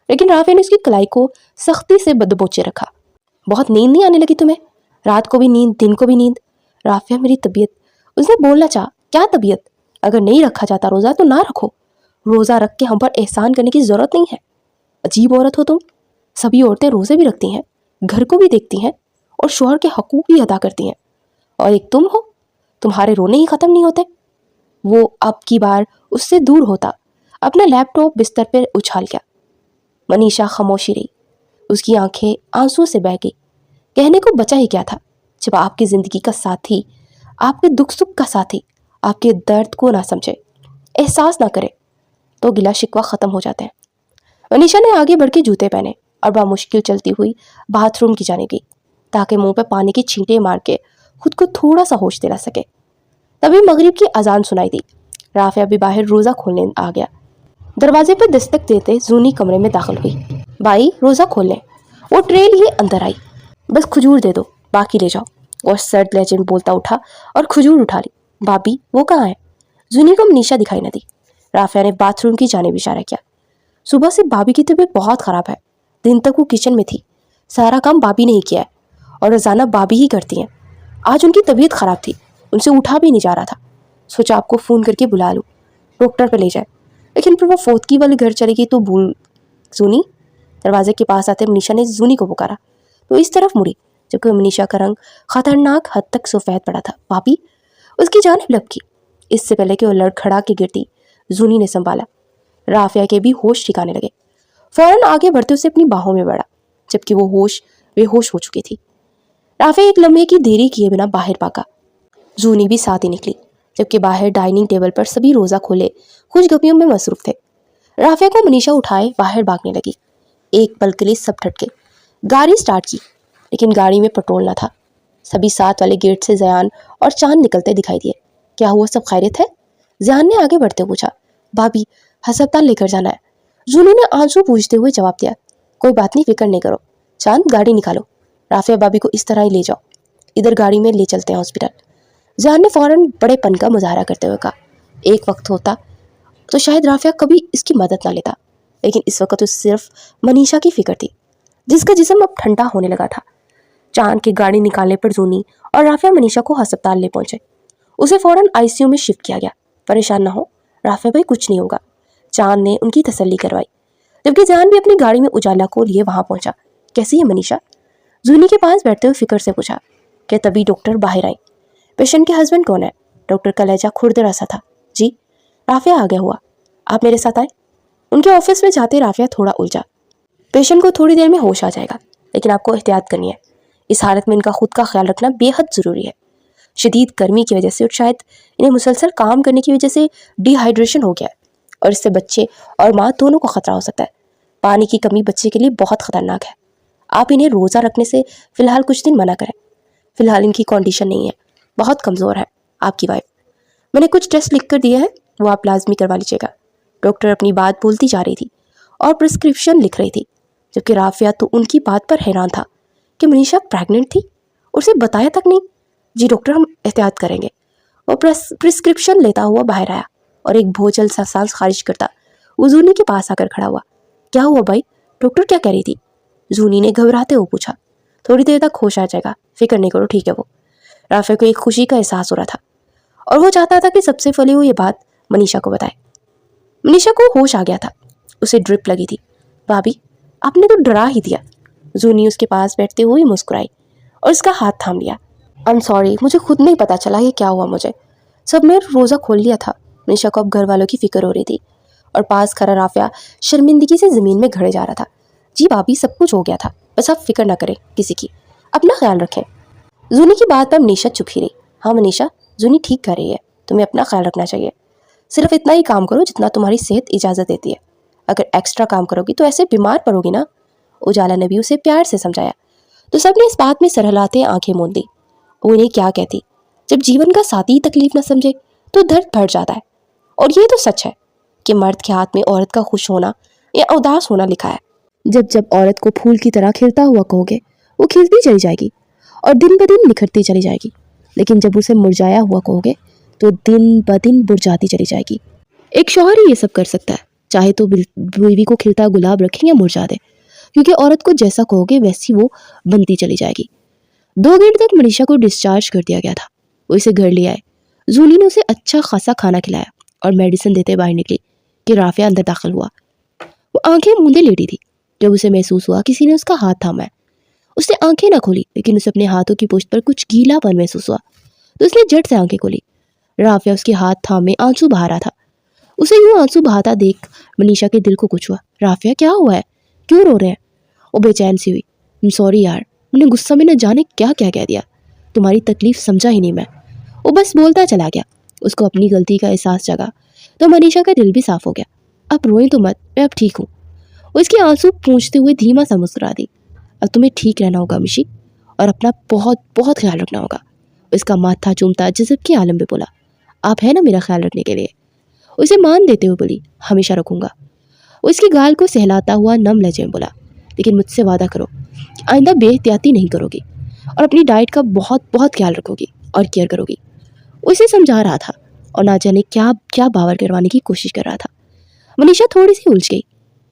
लेकिन राफिया ने उसकी कलाई को सख्ती से दबोचे रखा। बहुत नींद नहीं आने लगी तुम्हें? रात को भी नींद, दिन को भी नींद। राफिया मेरी तबीयत, उसने बोलना चाहा, क्या तबीयत? अगर नहीं रखा जाता रोजा तो ना रखो, रोजा रख के हम पर एहसान करने की जरूरत नहीं है। अजीब औरत हो तुम। सभी औरतें रोजे भी रखती हैं, घर को भी देखती हैं और शौहर के हकूक भी अदा करती हैं, और एक तुम हो, तुम्हारे रोने ही खत्म नहीं होते। वो अब की बार उससे दूर होता, अपना लैपटॉप बिस्तर पर उछाल गया। मनीषा खामोशी रही, उसकी आंखें आंसू से बह गई। कहने को बचा ही क्या था? जब आपकी जिंदगी का साथी, आपके दुख सुख का साथी, आपके दर्द को ना समझे, एहसास ना करे, तो गिला शिकवा खत्म हो जाते हैं। मनीषा ने आगे बढ़ के जूते पहने और बामुश्किल चलती हुई बाथरूम की जाने गई, ताकि मुंह पे पानी की छींटे मार के खुद को थोड़ा सा होश दिला सके। तभी मगरिब की अजान सुनाई दी। राफिया भी बाहर रोजा खोलने आ गया। दरवाजे पर दस्तक देते जूनी कमरे में दाखिल हुई। भाई रोजा खोल लें। वो ट्रे लिए अंदर आई। बस खजूर दे दो, बाकी ले जाओ। और सर्द लहजे में बोलता उठा और खजूर उठा ली। भाभी वो कहाँ है? जूनी को मनीषा दिखाई न दी। राफिया ने बाथरूम की जानिब इशारा किया। सुबह से भाभी की तबीयत बहुत खराब है। दिन तक वो किचन में थी, सारा काम भाभी ने ही किया है और रोजाना भाभी ही करती हैं। आज उनकी तबीयत खराब थी, उनसे उठा भी नहीं जा रहा था। सोचा आपको फ़ोन करके बुला लूँ, डॉक्टर पे ले जाए, लेकिन फिर वो फोतकी वाले घर चली गई तो भूल। जूनी, दरवाजे के पास आते मनीषा ने जूनी को पुकारा। तो इस तरफ मुड़ी, जबकि मनीषा का रंग खतरनाक हद तक सफ़ेद पड़ा था। पापी, उसकी जानिब लपकी। इससे पहले कि वो लड़खड़ा के गिरती, जूनी ने संभाला। राफिया के भी होश ठिकाने लगे। फौरन आगे बढ़ते उसे अपनी बाहों में बढ़ा, जबकि वो बेहोश हो चुकी थी। राफिया एक लम्हे की देरी किए बिना बाहर भागा। जूनी भी साथ ही निकली, जबकि बाहर डाइनिंग टेबल पर सभी रोज़ा खोले खुशगपियों में मसरूफ थे। राफिया को मनीषा उठाए बाहर भागने लगी। एक पल के लिए सब ठटके। गाड़ी स्टार्ट की, लेकिन गाड़ी में पेट्रोल न था। सभी साथ वाले गेट से ज़यान और चांद निकलते दिखाई दिए। क्या हुआ, सब खैरियत है? ज़यान ने आगे बढ़ते पूछा। भाभी, अस्पताल लेकर जाना है। जूनी ने आंसू पूछते हुए जवाब दिया। कोई बात नहीं, फिक्र नहीं करो। चांद, गाड़ी निकालो। राफिया भाभी को इस तरह ही ले जाओ, इधर गाड़ी में ले चलते हैं हॉस्पिटल। ज़यान ने फौरन बड़ेपन का मुजाहरा करते हुए कहा। एक वक्त होता तो शायद राफिया कभी इसकी मदद ना लेता, लेकिन इस वक्त तो सिर्फ मनीषा की फिक्र थी, जिसका जिस्म अब ठंडा होने लगा था। चांद की गाड़ी निकालने पर जूनी और राफिया मनीषा को अस्पताल ले पहुंचे। उसे फौरन आईसीयू में शिफ्ट किया गया। परेशान ना हो राफिया भाई, कुछ नहीं होगा, चांद ने उनकी तसल्ली करवाई, जबकि जान भी अपनी गाड़ी में उजाला को लिए वहां पहुंचा। कैसी है मनीषा? जूनी के पास बैठते हुए फिक्र से पूछा। क्या तभी डॉक्टर बाहर आई। पेशेंट के हस्बैंड कौन है? डॉक्टर का लहजा खुरदरा सा था। जी। राफिया आ गया हुआ, आप मेरे साथ आए। उनके ऑफिस में जाते राफिया थोड़ा उलझा। पेशेंट को थोड़ी देर में होश आ जाएगा, लेकिन आपको एहतियात करनी है। इस हालत में इनका खुद का ख्याल रखना बेहद ज़रूरी है। शदीद गर्मी की वजह से और शायद इन्हें मुसलसल काम करने की वजह से डिहाइड्रेशन हो गया है, और इससे बच्चे और माँ दोनों को खतरा हो सकता है। पानी की कमी बच्चे के लिए बहुत खतरनाक है। आप इन्हें रोज़ा रखने से फ़िलहाल कुछ दिन मना करें। फ़िलहाल इनकी कंडीशन नहीं है, बहुत कमज़ोर है। आपकी वाइफ, मैंने कुछ टेस्ट लिख कर दिए हैं, वो आप लाजमी करवा लीजिएगा। डॉक्टर अपनी बात बोलती जा रही थी और प्रिस्क्रिप्शन लिख रही थी, जबकि राफिया तो उनकी बात पर हैरान था कि मनीषा प्रेग्नेंट थी, उसे बताया तक नहीं। जी डॉक्टर, हम एहतियात करेंगे। वो प्रिस्क्रिप्शन लेता हुआ बाहर आया और एक भोजल सा सांस खारिज करता वो जूनी के पास आकर खड़ा हुआ। क्या हुआ भाई, डॉक्टर क्या कह रही थी? जूनी ने घबराते हुए पूछा। थोड़ी देर तक होश आ जाएगा, फिक्र नहीं करो, ठीक है वो। राफिया को एक खुशी का एहसास हो रहा था और वो चाहता था कि सबसे पहले वो ये बात मनीषा को बताए। मनीषा को होश आ गया था, उसे ड्रिप लगी थी। भाभी, आपने तो डरा ही दिया। जूनी उसके पास बैठते हुए मुस्कुराई और उसका हाथ थाम लिया। आई एम सॉरी, मुझे खुद नहीं पता चला ये क्या हुआ मुझे। सब मैं रोज़ा खोल लिया था। मनीषा को अब घर वालों की फिक्र हो रही थी और पास खड़ा राफिया शर्मिंदगी से ज़मीन में घड़े जा रहा था। जी भाभी, सब कुछ हो गया था, बस आप फिक्र ना करें किसी की, अपना ख्याल रखें। जूनी की बात पर मनीषा चुप ही रही। हाँ मनीषा, जूनी ठीक कर रही है, तुम्हें अपना ख्याल रखना चाहिए। सिर्फ इतना ही काम करो जितना तुम्हारी सेहत इजाज़त देती है। अगर एक्स्ट्रा काम करोगी तो ऐसे बीमार पड़ोगी ना। उजाला ने भी उसे प्यार से समझाया, तो सबने इस बात में सरहलाते आंखें मूंद दी। वो इन्हें क्या कहती, जब जीवन का साथी तकलीफ न समझे तो दर्द बढ़ जाता है। और ये तो सच है कि मर्द के हाथ में औरत का खुश होना या उदास होना लिखा है। जब जब औरत को फूल की तरह खिलता हुआ कहोगे, वो खिलती चली जाएगी और दिन ब दिन निखरती चली जाएगी, लेकिन जब उसे मुरझाया हुआ कहोगे तो दिन ब दिन मुरझाती चली जाएगी। एक शौहर ही ये सब कर सकता है, चाहे तो बीवी को खिलता गुलाब रखे या मुरझा दे, क्योंकि औरत को जैसा कहोगे वैसी वो बनती चली जाएगी। 2 घंटे तक मनीषा को डिस्चार्ज कर दिया गया था। वो इसे घर ले आए। जूली ने उसे अच्छा खासा खाना खिलाया और मेडिसिन देते बाहर निकली कि राफिया अंदर दाखिल हुआ। वो आंखें मूंदे लेटी थी जब उसे महसूस हुआ किसी ने उसका हाथ थामा है। उसने आंखें ना खोली, लेकिन उसे अपने हाथों की पुष्ट पर कुछ गीलापन महसूस हुआ, तो उसने झट से आंखें खोली। राफिया उसके हाथ थामे आंसू बहा रहा था। उसे यूं आंसू बहाता देख मनीषा के दिल को कुछ हुआ। राफिया, क्या हुआ है, क्यों रो रहे हैं? वो बेचैन सी हुई। सॉरी यार, मैंने गुस्सा में न जाने क्या क्या कह दिया, तुम्हारी तकलीफ समझा ही नहीं मैं। वो बस बोलता चला गया। उसको अपनी गलती का एहसास जगा तो मनीषा का दिल भी साफ हो गया। अब रोएं तो मत, मैं अब ठीक हूँ। वो इसके आंसू पूंछते हुए धीमा सा मुस्कुरा दी। अब तुम्हें ठीक रहना होगा मिशी, और अपना बहुत बहुत ख्याल रखना होगा। उसका माथा चूमता जज़ब के आलम में बोला, आप है ना मेरा ख्याल रखने के लिए? उसे मान देते हुए बोली, हमेशा रखूंगा। वो इसकी गाल को सहलाता हुआ नम लहजे में बोला, लेकिन मुझसे वादा करो कि आइंदा बेहतियाती नहीं करोगी और अपनी डाइट का बहुत बहुत ख्याल रखोगी और केयर करोगी। उसे समझा रहा था और ना जाने क्या क्या बावर करवाने की कोशिश कर रहा था। मनीषा थोड़ी सी उलझ गई।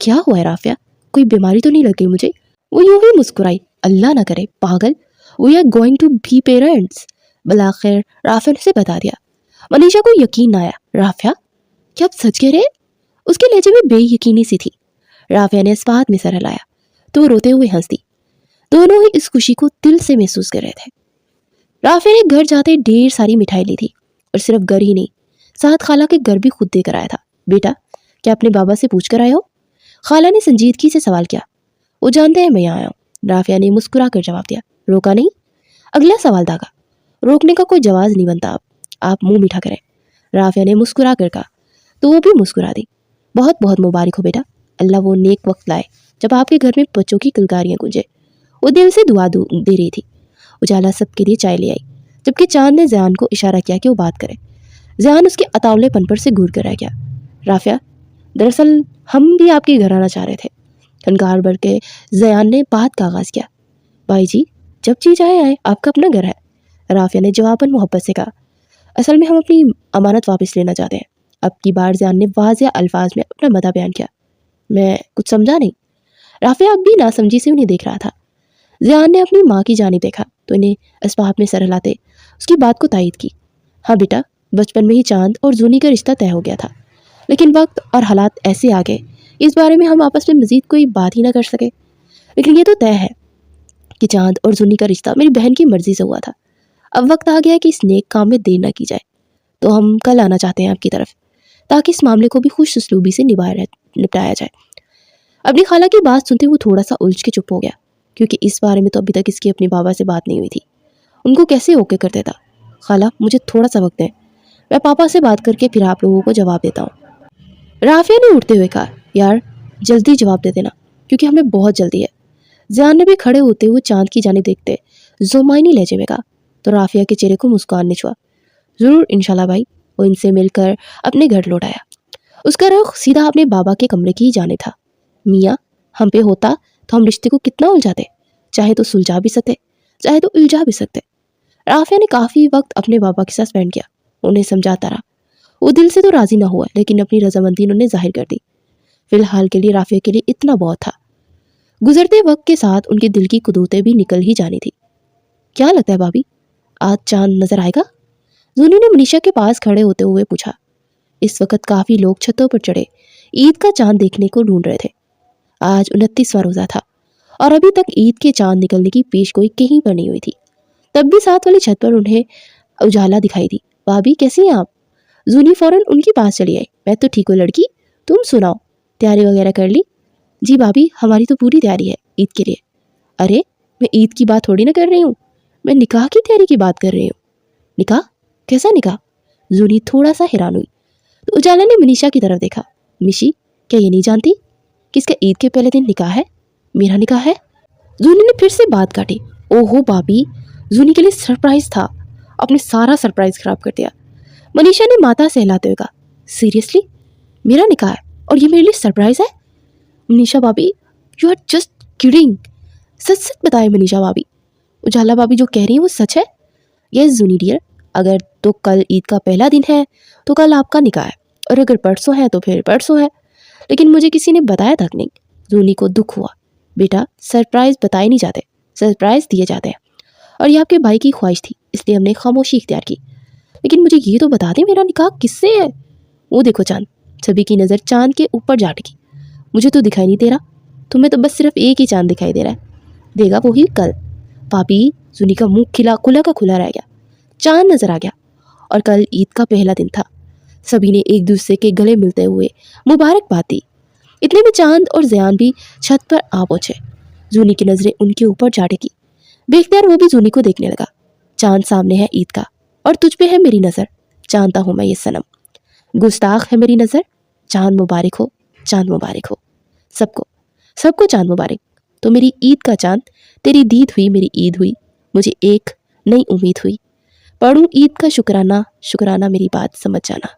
क्या हुआ है राफिया, कोई बीमारी तो नहीं लग गई मुझे? वो यूं ही मुस्कुराई। अल्लाह ना करे पागल, we are going to be parents. बलाखिर राफिया ने उसे बता दिया। मनीषा को यकीन ना आया। राफिया, क्या आप सच कह रहे? उसके लहजे में बेयकीनी सी थी। राफिया ने इस बात में सर हिलाया तो वो रोते हुए हंस दी। दोनों ही इस खुशी को दिल से महसूस कर रहे थे। राफिया ने घर जाते ढेर सारी मिठाई ली थी, और सिर्फ घर ही नहीं, साथ खाला के घर भी खुद देकर आया था। बेटा, क्या अपने बाबा से पूछ कर आए हो? खाला ने संजीदगी से सवाल किया। वो जानते हैं मैं यहाँ आया हूँ, राफिया ने मुस्कुरा कर जवाब दिया। रोका नहीं? अगला सवाल दागा। रोकने का कोई जवाब नहीं बनता, आप मुंह मीठा करें, राफिया ने मुस्कुरा कर कहा। तो वो भी मुस्कुरा दी। बहुत बहुत मुबारक हो बेटा, अल्लाह वो नेक वक्त लाए जब आपके घर में बच्चों की किलकारियां गूंजे। वो दिल से दुआ दे रही थी। उजाला सबके लिए चाय ले आई, जबकि चांद ने ज़यान को इशारा किया कि वो बात करे। ज़यान उसके अतावलेपन पर से घूर कर रह गया। राफिया, दरअसल हम भी आपके घर आना चाह रहे थे। खनकार बढ़ के ज़यान ने बात का आगाज़ किया। भाई जी, जब जी चाहे आए, आपका अपना घर है, राफिया ने जवाबन मोहब्बत से कहा। असल में हम अपनी अमानत वापस लेना चाहते हैं। अब की बार ज़यान ने वाज़ेह अल्फाज में अपना मदा बयान किया। मैं कुछ समझा नहीं। राफिया अब भी नासमझी से उन्हें देख रहा था। ज़यान ने अपनी माँ की जानिब देखा तो इन्हें असबाब में सर हिलाते उसकी बात को तायद की। हाँ बेटा, बचपन में ही चांद और जूनी का रिश्ता तय हो गया था, लेकिन वक्त और हालात ऐसे आ गए, इस बारे में हम आपस में मज़ीद कोई बात ही ना कर सके। लेकिन ये तो तय है कि चांद और जूनी का रिश्ता मेरी बहन की मर्जी से हुआ था। अब वक्त आ गया है कि इस नेक काम में देर ना की जाए, तो हम कल आना चाहते हैं आपकी तरफ, ताकि इस मामले को भी खुश उसलूबी से निपटाया जाए। अपनी खाला की बात सुनते वो थोड़ा सा उलझ के चुप हो गया, क्योंकि इस बारे में तो अभी तक इसकी अपने बाबा से बात नहीं हुई थी। उनको कैसे ओके कर देता? खाला, मुझे थोड़ा सा वक्त दें, मैं पापा से बात करके फिर आप लोगों को जवाब देता हूँ, राफिया ने उठते हुए कहा। यार जल्दी जवाब दे देना, क्योंकि हमें बहुत जल्दी है। ज़यान ने भी खड़े होते हुए चांद की जानिब देखते ज़ुमाइनी लहजे में कहा, तो राफिया के चेहरे को मुस्कान ने छुआ। ज़रूर इंशाल्लाह भाई। वो इनसे मिलकर अपने घर लौट आया। उसका रुख सीधा अपने बाबा के कमरे की ही जाने था। मियाँ, हम पे होता तो हम रिश्ते को कितना उलझाते, चाहे तो सुलझा भी सकते, चाहे तो उलझा भी सकते। राफिया ने काफ़ी वक्त अपने बाबा के साथ स्पेंड किया, उन्हें समझाता रहा। वो दिल से तो राज़ी ना हुआ, लेकिन अपनी रजामंदी उन्होंने जाहिर कर दी। फिलहाल के लिए राफिया के लिए इतना बहुत था। गुजरते वक्त के साथ उनके दिल की कुदूतें भी निकल ही जानी थी। क्या लगता है भाभी, आज चांद नजर आएगा? जूनी ने मनीषा के पास खड़े होते हुए पूछा। इस वक्त काफ़ी लोग छतों पर चढ़े ईद का चांद देखने को ढूंढ रहे थे। आज 29वां रोज़ा था और अभी तक ईद के चांद निकलने की पेशगोई कहीं पर नहीं हुई थी। तब भी साथ वाली छत पर उन्हें उजाला दिखाई दी। भाभी कैसी हैं आप? जूनी फौरन उनके पास चली आई। मैं तो ठीक हूँ लड़की, तुम सुनाओ, तैयारी वगैरह कर ली? जी भाभी, हमारी तो पूरी तैयारी है ईद के लिए। अरे, मैं ईद की बात थोड़ी ना कर रही हूँ, मैं निकाह की तैयारी की बात कर रही हूँ। निकाह? कैसा निकाह? जूनी थोड़ा सा हैरान हुई तो उजाला ने मनीषा की तरफ देखा। मिशी, क्या ये नहीं जानती किसका ईद के पहले दिन निकाह है? मेरा निकाह है। जूनी ने फिर से बात काटी। ओहो भाभी, जूनी के लिए सरप्राइज था, आपने सारा सरप्राइज खराब कर दिया। मनीषा ने माथा सहलाते हुए कहा। सीरियसली, मेरा निकाह है और ये मेरे लिए सरप्राइज है? मनीषा भाभी, यू आर जस्ट किडिंग। सच सच बताए मनीषा भाभी, उजाला भाभी जो कह रही है वो सच है? यस जूनी डियर, अगर तो कल ईद का पहला दिन है तो कल आपका निकाह है, और अगर परसों है तो फिर परसों है। लेकिन मुझे किसी ने बताया तक नहीं। जूनी को दुख हुआ। बेटा, सरप्राइज बताए नहीं जाते, सरप्राइज दिए जाते हैं, और ये आपके भाई की ख्वाहिश थी, इसलिए हमने खामोशी इख्तियार की। लेकिन मुझे ये तो बता दें, मेरा निकाह किससे है? वो देखो चांद। सभी की नज़र चांद के ऊपर जा टिकी। मुझे तो दिखाई नहीं दे रहा, तुम्हें तो बस सिर्फ एक ही चांद दिखाई दे रहा है। देगा वही कल। भाभी, जूनी का मुंह खुला का खुला रह गया। चांद नजर आ गया और कल ईद का पहला दिन था। सभी ने एक दूसरे के गले मिलते हुए मुबारकबाद दी। इतने में चांद और ज़यान भी छत पर आ पहुंचे। जूनी की नज़रें उनके ऊपर जा टिकी। बेख्तियार वो भी जूनी को देखने लगा। चांद सामने है ईद का, और तुझ पे है मेरी नज़र, जानता हूँ मैं ये सनम। गुस्ताख है मेरी नज़र, चांद मुबारक हो, चांद मुबारक हो। सबको सबको चांद मुबारक। तो मेरी ईद का चांद, तेरी दीद हुई मेरी ईद हुई, मुझे एक नई उम्मीद हुई। पढ़ूं ईद का शुक्राना, शुक्राना मेरी बात समझ जाना।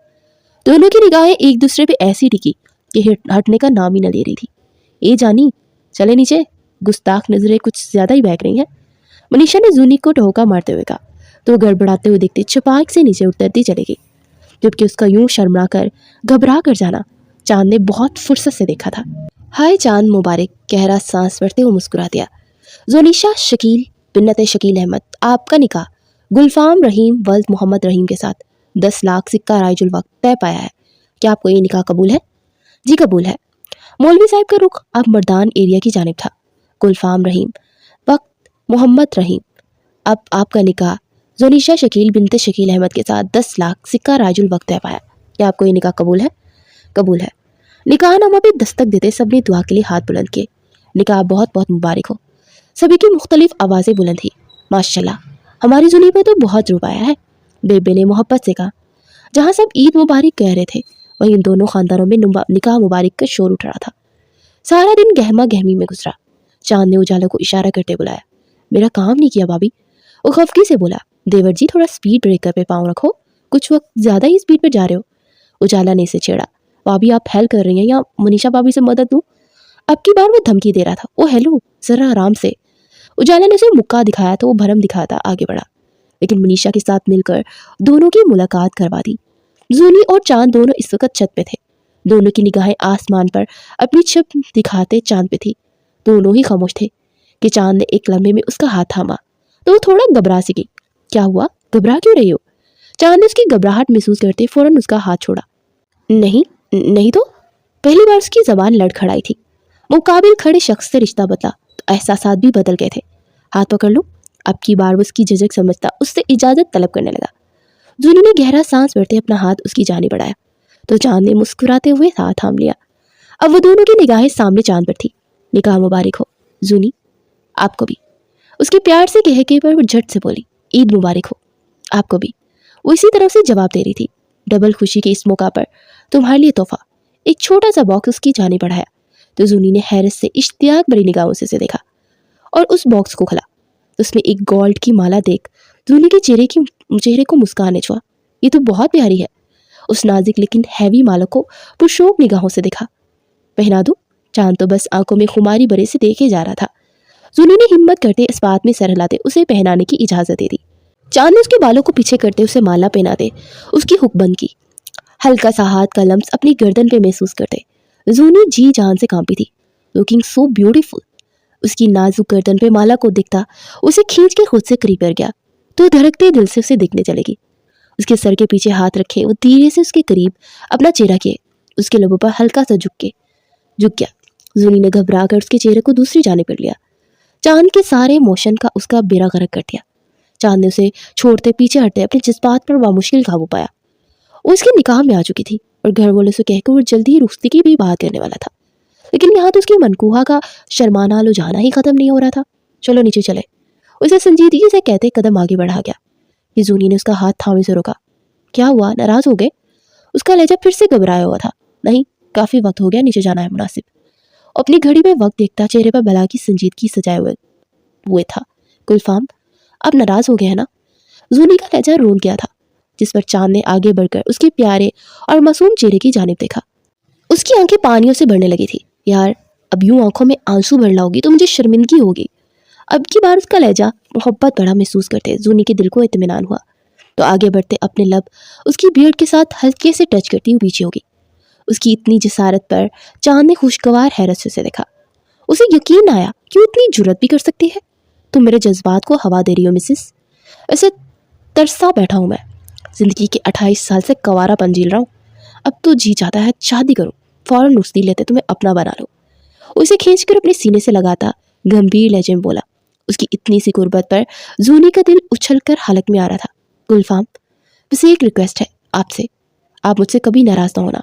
दोनों की निगाहें एक दूसरे पे ऐसी टिकी कि हटने का नाम ही न ले रही थी। ए जानी, चले नीचे, गुस्ताख नजरें कुछ ज़्यादा ही बहक रही हैं, मनीषा ने जूनी को टोका मारते हुए कहा। तो गड़बड़ाते हुए देखते छपाक से नीचे उतरती चली गई, जबकि उसका यूं शर्मा कर घबरा कर जाना चांद ने बहुत फुर्सत से देखा था। हाय चांद मुबारक, गहरा सांस भरते हुए मुस्कुरा दिया। जोनिशा शकील बिन्नत शकील अहमद, आपका निकाह गुलफाम रहीम वल्द मोहम्मद रहीम के साथ 10 लाख सिक्का राइजुल वक्त तय पाया है। क्या आपको ये निकाह कबूल है? जी कबूल है। मौलवी साहब का रुख अब मर्दान एरिया की जानिब था। गुलफाम रहीम, वक्त मोहम्मद रहीम, अब आपका निकाह जोनीशा शकील बिनते शकील अहमद के साथ 10 लाख सिक्का राजुल वक्त तय पाया। क्या आपको ये निकाह कबूल है? कबूल है। निकाहनामा पे दस्तक देते सबने दुआ के लिए हाथ बुलंद किए। निकाह बहुत बहुत मुबारक हो। सभी की मुख्तलिफ आवाज़ें बुलंद थी। माशाल्लाह, हमारी जुनी पर तो बहुत रूप आया है, बेबे ने मोहब्बत से कहा। जहाँ सब ईद मुबारक कह रहे थे, वहीं इन दोनों खानदानों में निकाह मुबारक का शोर उठ रहा था। सारा दिन गहमा गहमी में गुजरा। चांद ने उजाला को इशारा करते बुलाया। मेरा काम नहीं किया भाभी, वो खफकी से बोला। देवर जी, थोड़ा स्पीड ब्रेकर पे पाँव रखो, कुछ वक्त ज़्यादा ही स्पीड पर जा रहे हो। उजाला ने इसे छेड़ा। भाभी, आप हेल्प कर रही हैं या मनीषा भाभी से मदद दूँ? अब की बार वो धमकी दे रहा था। ओ हेलो, ज़रा आराम से। उजाला ने उसे मुक्का दिखाया तो वो भरम दिखाता आगे बढ़ा, लेकिन मनीषा के साथ मिलकर दोनों की मुलाकात करवा दी। जूनी और चांद दोनों इस वक्त छत पे थे। दोनों की निगाहें आसमान पर अपनी छिप दिखाते चांद पे थी। दोनों ही खामोश थे कि चांद ने एक लम्हे में उसका हाथ थामा तो वो थोड़ा घबरा सी गई। क्या हुआ, घबरा क्यों रही हो? चांद ने उसकी घबराहट महसूस करते फौरन उसका हाथ छोड़ा। नहीं नहीं तो। पहली बार उसकी जबान लड़खड़ाई थी। मुकाबिल खड़े शख्स से रिश्ता बदला तो एहसासात भी बदल गए थे। हाथ पकड़ लो। अब की बार वो उसकी झिझक समझता उससे इजाजत तलब करने लगा। जूनी ने गहरा सांस भरते अपना हाथ उसकी जाने बढ़ाया तो चांद ने मुस्कुराते हुए हाथ थाम लिया। अब वो दोनों की निगाहें सामने चांद पर थी। निकाह मुबारक हो जूनी, आपको भी। उसके प्यार से कह के पर वो झट से बोली, ईद मुबारक हो आपको भी। वो इसी तरफ से जवाब दे रही थी। डबल खुशी के इस मौका पर तुम्हारे लिए तोहफा। एक छोटा सा बॉक्स उसकी जाने बढ़ाया तो जूनी ने हैरत से इश्तियाक भरी निगाहों से उसे देखा और उस बॉक्स को खोला। उसमें एक गोल्ड की माला देख जूनी के चेहरे को मुस्कान छुआ। ये तो बहुत प्यारी है। उस नाजुक लेकिन हैवी माला को पुरशौक निगाहों से देखा। पहना दूं? चांद तो बस आंखों में खुमारी भरे से देखे जा रहा था। जूनी ने हिम्मत करते इस बात में सर हिलाते उसे पहनाने की इजाजत दे दी। चांद ने उसके बालों को पीछे करते उसे माला पहनाते उसकी हुक बंद की। हल्का सा हाथ का लम्स अपनी गर्दन पे महसूस करते जूनी जी जान से कांपी थी। Looking so beautiful. उसकी नाजुक गर्दन पे माला को दिखता उसे खींच के खुद से करीब कर गया तो धड़कते दिल से उसे दिखने चलेगी। उसके सर के पीछे हाथ रखे वो धीरे से उसके करीब अपना चेहरा किए। उसके लबों पर हल्का सा झुक गया। जूनी ने घबरा कर उसके चेहरे को दूसरी जानिब कर लिया। चांद के सारे मोशन का उसका बेड़ा गर्क कर दिया। चांद ने उसे छोड़ते पीछे हटते अपने जज्बात पर बामुश्किल काबू पाया। वो उसके निकाह में आ चुकी थी और घर वालों से कहकर वो जल्दी ही रुखसती की भी बात करने वाला था, लेकिन यहाँ तो उसकी मनकूहा का शर्माना लो जाना ही खत्म नहीं हो रहा था। चलो नीचे चले, उसे संजीदगी से कहते कदम आगे बढ़ा गया। ये जूनी ने उसका हाथ थामे से रोका। क्या हुआ, नाराज हो गए? उसका लहजा फिर से घबराया हुआ था। नहीं, काफी वक्त हो गया, नीचे जाना है मुनासिब। अपनी घड़ी में वक्त देखता चेहरे पर बला की संजीदगी सजाए हुए था। गुलफाम, अब नाराज हो गए है ना? जूनी का लहजा रोन गया था, जिस पर चांद ने आगे बढ़कर उसके प्यारे और मासूम चेहरे की जानिब देखा। उसकी आंखें पानियों से भरने लगी थी। यार, अब यूं आंखों में आंसू भर लाओगी तो मुझे शर्मिंदगी होगी। अब की बार उसका लहजा मोहब्बत बड़ा महसूस करते जूनी के दिल को इत्मीनान हुआ तो आगे बढ़ते अपने लब उसकी बियर्ड के साथ हल्के से टच करती हुई पीछे होगी। उसकी इतनी जसारत पर चांद ने खुशगवार हैरत से उसे देखा। उसे यकीन आया कि वो इतनी जुर्रत भी कर सकती है। तुम मेरे जज्बात को हवा दे रही हो मिसिस। ऐसे तरसा बैठा हूँ मैं। जिंदगी के 28 साल से कवारापन झेल रहा हूँ। अब तो जी चाहता है शादी करूँ, फौरन रुश्ती लेते तुम्हें अपना बना लो। उसे खींचकर अपने सीने से लगाता गंभीर लहजे में बोला। उसकी इतनी सी गुर्बत पर जूनी का दिल उछलकर हलक में आ रहा था। गुलफाम, बस एक रिक्वेस्ट है आपसे, आप मुझसे कभी नाराज ना होना।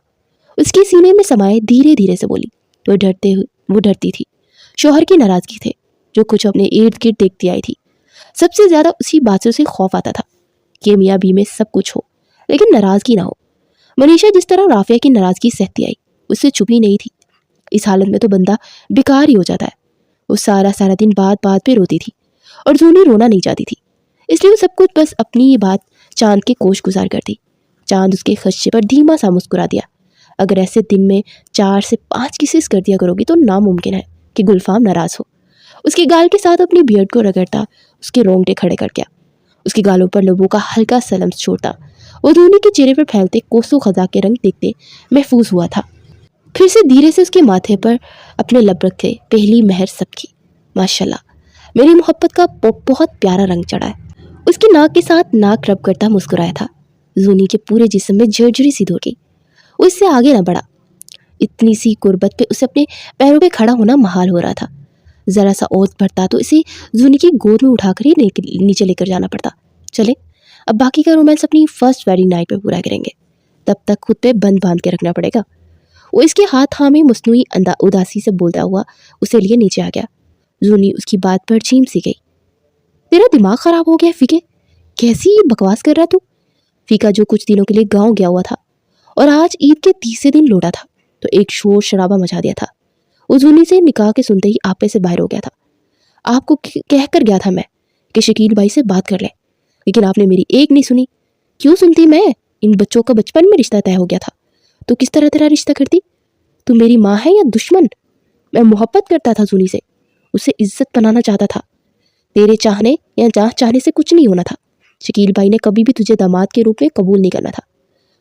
उसके सीने में समाये धीरे धीरे से बोली। तो वो डरती थी। शौहर की नाराजगी थे जो कुछ अपने इर्द गिर्द देखती आई थी। सबसे ज्यादा उसी बात से उसे खौफ आता था कि मियाँ बी में सब कुछ हो लेकिन नाराजगी ना हो। मनीषा जिस तरह राफिया की नाराजगी सहती आई उससे चुप ही नहीं थी। इस हालत में तो बंदा बेकार ही हो जाता है। वो सारा दिन बात पे रोती थी और जूनी रोना नहीं चाहती थी, इसलिए वो सब कुछ बस अपनी ये बात चांद के कोश गुजार करती। चांद उसके खदशे पर धीमा सा मुस्कुरा दिया। अगर ऐसे दिन में 4 से 5 किसेस कर दिया करोगी तो नामुमकिन है कि गुलफाम नाराज हो। उसके गाल के साथ अपनी बियर्ड को रगड़ता उसके रोंगटे खड़े कर गया। उसके गालों पर लबों का हल्का सलम्स छोड़ता वो धोनी के चेहरे पर फैलते कोसों खजा के रंग देखते महफूज हुआ था। फिर से धीरे से उसके माथे पर अपने लब रखे। पहली महर सबकी। माशाल्लाह, मेरी मोहब्बत का बहुत प्यारा रंग चढ़ा है। उसकी नाक के साथ नाक रब करता मुस्कुराया था। जूनी के पूरे जिस्म में झरझरी सी दौड़ गई। वो इससे आगे न बढ़ा। इतनी सी गुर्बत पे उसे अपने पैरों पे खड़ा होना महाल हो रहा था। ذرا سا اوت بھرتا تو اسے زونی کی گود میں اٹھا کر ہی نیچے لے کر جانا پڑتا. چلے اب باقی کا رومانس اپنی فرسٹ ویڈنگ نائٹ پہ پورا کریں گے, تب تک خود پہ بند باندھ کے رکھنا پڑے گا. وہ اس کے ہاتھ میں مصنوعی اداسی سے بولتا ہوا اسے لیے نیچے آ گیا. زونی اس کی بات پر چیم سی گئی. تیرا دماغ خراب ہو گیا فیکے, کیسی بکواس کر رہا تو؟ فیکا جو کچھ دنوں کے لیے گاؤں گیا ہوا تھا اور آج عید کے تیسرے دن لوٹا تھا تو ایک شور شرابہ مچا دیا تھا. وہ زونی سے نکاح کے سنتے ہی آپے سے باہر ہو گیا تھا. آپ کو کہہ کر گیا تھا میں کہ شکیل بھائی سے بات کر لیں, لیکن آپ نے میری ایک نہیں سنی. کیوں سنتی میں؟ ان بچوں کا بچپن میں رشتہ طے ہو گیا تھا تو کس طرح تیرا رشتہ کرتی؟ تو میری ماں ہے یا دشمن؟ میں محبت کرتا تھا زونی سے, اسے عزت بنانا چاہتا تھا. تیرے چاہنے یا نہ چاہنے سے کچھ نہیں ہونا تھا. شکیل بھائی نے کبھی بھی تجھے داماد کے روپ میں قبول نہیں کرنا تھا.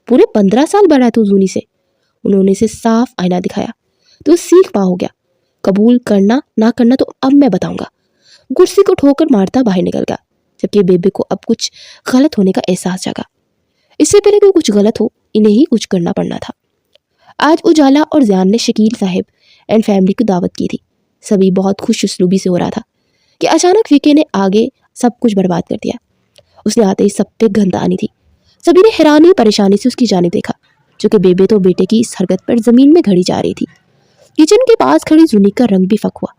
پورے 15 سال بڑا ہے تو زونی سے. انہوں نے اسے صاف آئینہ دکھایا تو سیکھ پا ہو گیا. قبول کرنا نہ کرنا تو اب میں بتاؤں گا. کرسی کو ٹھوکر مارتا باہر نکل گیا, جبکہ بیبے کو اب کچھ غلط ہونے کا احساس جاگا. اس سے پہلے کہ کچھ غلط ہو انہیں ہی کچھ کرنا پڑنا تھا. آج اجالا اور زیان نے شکیل صاحب اینڈ فیملی کی دعوت کی تھی. سبھی بہت خوش اسلوبی سے ہو رہا تھا کہ اچانک فیکے نے آگے سب کچھ برباد کر دیا. اس نے آتے ہی سب پہ گند آنی تھی. سبھی نے حیرانی پریشانی سے اس کی جانب دیکھا, جو کہ بیبے تو بیٹے کی اس حرکت پر زمین میں گھڑی جا رہی تھی. کچن کے پاس کھڑی زونی کا رنگ بھی فک ہوا.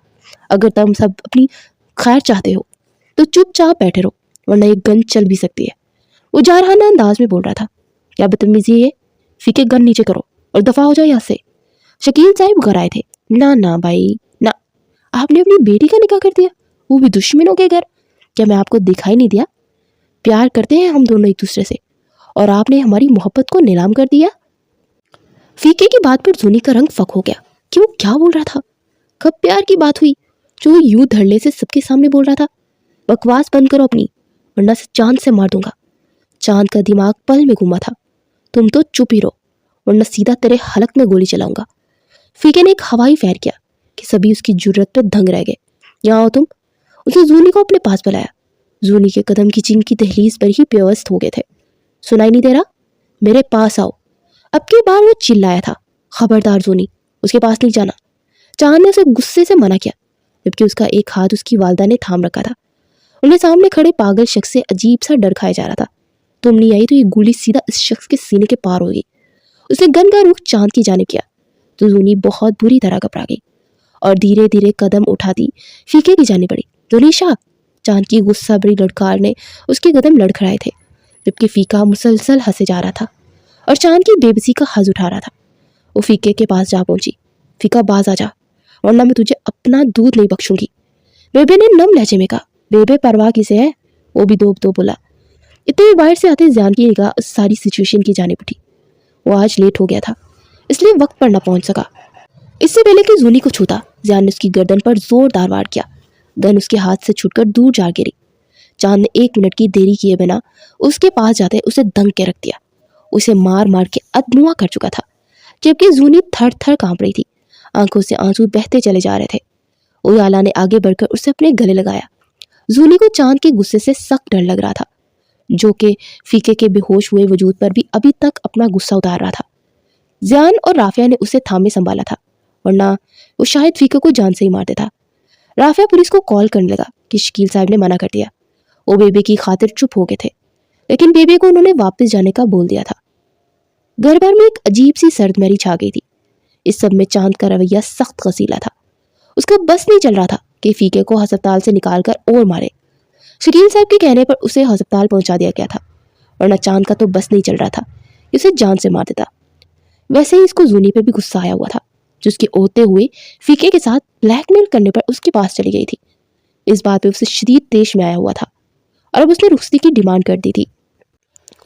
اگر تم سب اپنی خیر چاہتے ہو تو چپ چاپ بیٹھے رہو, ورنہ یہ گن چل بھی سکتی ہے. وہ جارحانہ انداز میں بول رہا تھا. کیا بدتمیزی ہے؟ فیکے گن نیچے کرو اور دفاع ہو جائے یہاں سے. شکیل صاحب گھر آئے تھے. نہ بھائی نہ, آپ نے اپنی بیٹی کا نکاح کر دیا, وہ بھی دشمنوں کے گھر. کیا میں آپ کو دکھائی نہیں دیا؟ پیار کرتے ہیں ہم دونوں ایک دوسرے سے, اور آپ نے ہماری محبت کو نیلام کر دیا. فیکے کی بات پر زونی کا رنگ فک ہو گیا کہ وہ کیا بول رہا تھا. کب پیار کی بات ہوئی جو وہ یوں دھڑلے سے سب کے سامنے بول رہا تھا؟ بکواس بند کرو اپنی, ورنہ سے چاند سے مار دوں گا. چاند کا دماغ پل میں گھوما تھا. تم تو چپ ہی رہو, ورنہ سیدھا تیرے حلق میں گولی چلاؤں گا. فیکے نے ایک ہوائی فیر کیا کہ سبھی اس کی جرت پہ دھنگ رہ گئے. یہاں آؤ تم. اس نے زونی کو اپنے پاس بلایا. زونی کے قدم کچن کی دہلیز پر ہی پیوست ہو گئے تھے. سنائی نہیں دے رہا؟ میرے پاس آؤ. اب کی بار وہ چلایا تھا. خبردار زونی, اس کے پاس نہیں جانا. چاند نے اسے غصے سے منع کیا, جبکہ اس کا ایک ہاتھ اس کی والدہ نے تھام رکھا تھا. انہیں سامنے کھڑے پاگل شخص سے عجیب سا ڈر کھایا جا رہا تھا. تم نہیں آئی تو یہ گولی سیدھا اس شخص کے سینے کے پار ہوگی. اس نے گن کا رخ چاند کی جانب کیا تو زونی بہت بری طرح گھبرا گئی اور دھیرے دھیرے قدم اٹھاتی فیکے کی جانب بڑھی. دونیشا, چاند کی غصہ بڑی لڑکار نے اس کے قدم لڑکھڑائے تھے, جبکہ فیکا مسلسل ہنسے جا رہا تھا اور چاند کی بے بسی کا حظ اٹھا رہا تھا. وہ فیکے کے پاس جا پہنچی. فیکا باز آ جا, ورنہ میں تجھے اپنا دودھ نہیں بخشوں گی. بیبے نے نم لہجے میں کہا. بیبے پرواہ کسے ہے؟ وہ بھی دو بولا. اتنے باہر سے آتے زیان کی نگاہ اس ساری سچویشن کی جانب اٹھی. وہ آج لیٹ ہو گیا تھا, اس لیے وقت پر نہ پہنچ سکا. اس سے پہلے کہ زونی کو چھوتا, زیان نے اس کی گردن پر زوردار وار کیا. گن اس کے ہاتھ سے چھوٹ کر دور جا گری. چاند نے 1 منٹ کی دیری کیے بنا اس کے پاس جاتے اسے دنگ کے رکھ دیا. اسے مار مار کے ادموا کر چکا تھا, جبکہ زونی تھر تھر کانپ رہی تھی. آنکھوں سے آنسو بہتے چلے جا رہے تھے. اجالا نے آگے بڑھ کر اسے اپنے گلے لگایا. زونی کو چاند کے غصے سے سخت ڈر لگ رہا تھا, جو کہ فیکے کے بے ہوش ہوئے وجود پر بھی ابھی تک اپنا غصہ اتار رہا تھا. زیان اور رافیہ نے اسے تھامے سنبھالا تھا, ورنہ وہ شاید فیکے کو جان سے ہی مار دیتا. رافیہ پولیس کو کال کرنے لگا کہ شکیل صاحب نے منع کر دیا. وہ بیبے کی خاطر چپ ہو گئے تھے, لیکن بیبے کو انہوں نے واپس جانے کا بول دیا تھا. گھر بھر میں ایک عجیب سی سرد مہری چھا گئی تھی. اس سب میں چاند کا رویہ سخت غصیلا تھا. اس کا بس نہیں چل رہا تھا کہ فیکے کو ہسپتال سے نکال کر اور مارے. شکیل صاحب کے کہنے پر اسے ہسپتال پہنچا دیا گیا تھا, ورنہ چاند کا تو بس نہیں چل رہا تھا کہ اسے جان سے مار دیتا. ویسے ہی اس کو زونی پہ بھی غصہ آیا ہوا تھا, جو اس کے ہوتے ہوئے فیکے کے ساتھ بلیک میل کرنے پر اس کے پاس چلی گئی تھی. اس بات پہ اسے شدید تیش میں آیا ہوا تھا, اور اب اس نے رخصتی کی ڈیمانڈ کر دی تھی,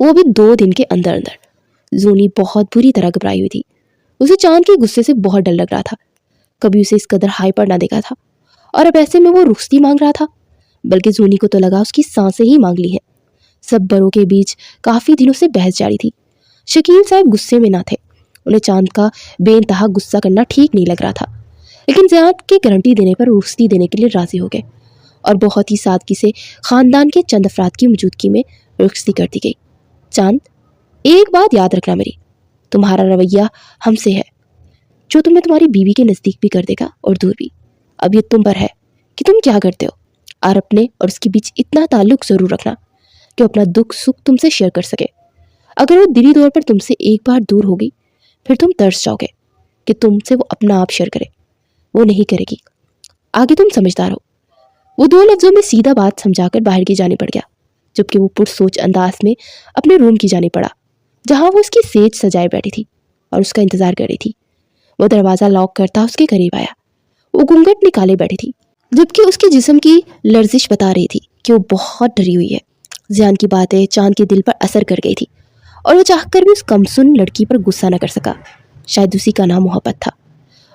وہ بھی 2 دن کے اندر اندر. زونی بہت بری طرح گھبرائی ہوئی تھی. اسے چاند کے غصے سے بہت ڈر لگ رہا تھا. کبھی اسے اس قدر ہائی پر نہ دیکھا تھا, اور اب ایسے میں وہ رخصتی مانگ رہا تھا. بلکہ زونی کو تو لگا اس کی سانسیں ہی مانگ لی ہے. سب بروں کے بیچ کافی دنوں سے بحث جاری تھی. شکیل صاحب غصے میں نہ تھے, انہیں چاند کا بے انتہا غصہ کرنا ٹھیک نہیں لگ رہا تھا, لیکن زیاد کی گارنٹی دینے پر رخصتی دینے کے لیے راضی ہو گئے, اور بہت ہی سادگی سے خاندان کے چند افراد کی موجودگی میں رخصتی کر دی گئی. چاند, ایک بات یاد رکھنا میری, تمہارا رویہ ہم سے ہے, جو تمہیں تمہاری بیوی کے نزدیک بھی کر دے گا اور دور بھی. اب یہ تم پر ہے کہ تم کیا کرتے ہو، اور اپنے اور اس کے بیچ اتنا تعلق ضرور رکھنا کہ اپنا دکھ سکھ تم سے شیئر کر سکے۔ اگر وہ دلی طور پر تم سے ایک بار دور ہوگی پھر تم ترس جاؤ گے کہ تم سے وہ اپنا آپ شیئر کرے، وہ نہیں کرے گی۔ آگے تم سمجھدار ہو۔ وہ 2 لفظوں میں سیدھا بات سمجھا کر باہر کی جانے پڑ گیا، جبکہ وہ پرسوچ انداز میں اپنے روم کی جانے پڑا، جہاں وہ اس کی سیج سجائے بیٹھی تھی اور اس کا انتظار کر رہی تھی۔ وہ دروازہ لاک کرتا اس کے قریب آیا۔ وہ گھونگھٹ نکالے بیٹھی تھی، جبکہ اس کے جسم کی لرزش بتا رہی تھی کہ وہ بہت ڈری ہوئی ہے۔ زیان کی باتیں چاند کے دل پر اثر کر گئی تھی، اور وہ چاہ کر بھی اس کمسن لڑکی پر غصہ نہ کر سکا۔ شاید اسی کا نام محبت تھا۔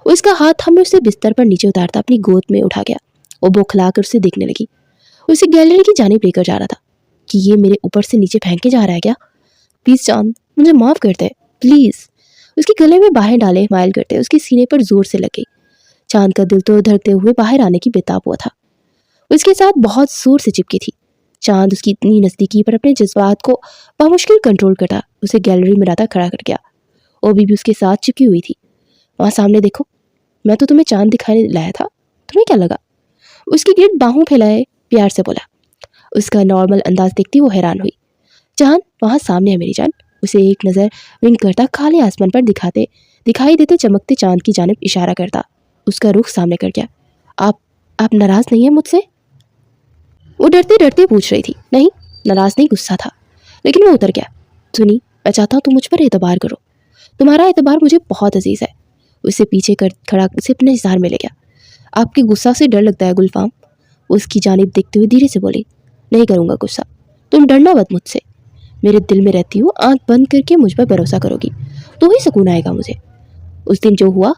وہ اس کا ہاتھ تھامے اسے بستر پر نیچے اتارتا اپنی گود میں اٹھا گیا۔ وہ بوکھلا کر اسے دیکھنے لگی۔ وہ اسے گیلری کی جانب لے کر جا رہا تھا کہ یہ میرے اوپر سے نیچے پھینک کے جا رہا ہے کیا؟ پلیز چاند، مجھے معاف کر دے پلیز۔ اس کے گلے میں باہیں ڈالے مائل کرتے اس کے سینے پر زور سے لگ گئی۔ چاند کا دل تو دھڑکتے ہوئے باہر آنے کی بےتاب ہوا تھا۔ وہ اس کے ساتھ بہت زور سے چپکی تھی۔ چاند اس کی اتنی نزدیکی پر اپنے جذبات کو بامشکل کنٹرول کرتا اسے گیلری میں لاتا کھڑا کر گیا۔ وہ بھی اس کے ساتھ چپکی ہوئی تھی۔ وہاں سامنے دیکھو، میں تو تمہیں چاند دکھانے لایا تھا، تمہیں کیا لگا؟ اس کی گرد باہوں پھیلائے پیار سے بولا۔ اس کا نارمل انداز دیکھتی وہ حیران ہوئی۔ چاند وہاں سامنے ہے میری جان۔ اسے ایک نظر ونک کرتا کالے آسمان پر دکھائی دیتے چمکتے چاند کی جانب اشارہ کرتا اس کا رخ سامنے کر گیا۔ آپ ناراض نہیں ہیں مجھ سے؟ وہ ڈرتے ڈرتے پوچھ رہی تھی۔ نہیں، ناراض نہیں، غصہ تھا، لیکن وہ اتر گیا۔ سنی، میں چاہتا ہوں تم مجھ پر اعتبار کرو، تمہارا اعتبار مجھے بہت عزیز ہے۔ اسے پیچھے کھڑا اسے اپنے اظہار میں لے گیا۔ آپ کے غصہ سے ڈر لگتا ہے گلفام؟ وہ اس کی جانب دیکھتے ہوئے دھیرے سے بولی۔ نہیں کروں گا غصہ، تم ڈرنا مت مجھ سے، میرے دل میں رہتی ہو، آنکھ بند کر کے مجھ پر بھروسہ کرو گی تو ہی سکون آئے گا مجھے۔ اس دن جو ہوا،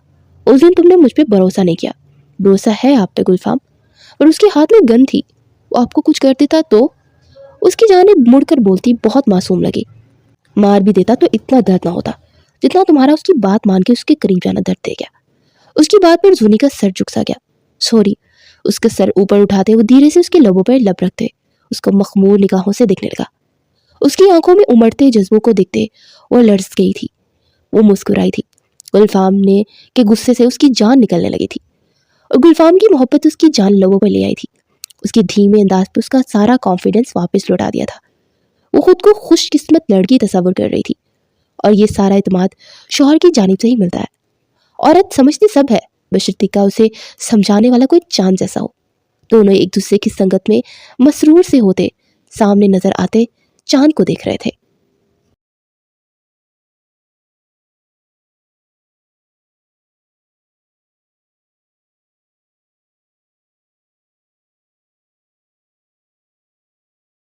اس دن تم نے مجھ پہ بھروسہ نہیں کیا۔ بھروسہ ہے آپ پہ گلفام، اور اس کے ہاتھ میں گن تھی، وہ آپ کو کچھ کر دیتا تو؟ اس کی جانب مڑ کر بولتی بہت معصوم لگی۔ مار بھی دیتا تو اتنا درد نہ ہوتا جتنا تمہارا اس کی بات مان کے اس کے قریب جانا درد دے گیا۔ اس کی بات پر زونی کا سر جھک سا گیا۔ سوری۔ اس کا سر اوپر اٹھاتے وہ دھیرے سے اس کے لبوں پر لب رکھتے اس کو مخمور نگاہوں سے دیکھنے لگا۔ اس کی آنکھوں میں امڑتے جذبوں کو دیکھتے وہ لرز گئی تھی۔ وہ مسکرائی تھی۔ گلفام نے کے غصے سے اس کی جان نکلنے لگی تھی، اور گلفام کی محبت اس کی جان لبوں پر لے آئی تھی۔ اس کے دھیمے انداز پہ اس کا سارا کانفیڈنس واپس لوٹا دیا تھا۔ وہ خود کو خوش قسمت لڑکی تصور کر رہی تھی، اور یہ سارا اعتماد شوہر کی جانب سے ہی ملتا ہے۔ عورت سمجھتی سب ہے، بشرطیکہ اسے سمجھانے والا کوئی چاند جیسا ہو۔ دونوں ایک دوسرے کی سنگت میں مسرور سے ہوتے سامنے نظر آتے چاند کو دیکھ رہے تھے۔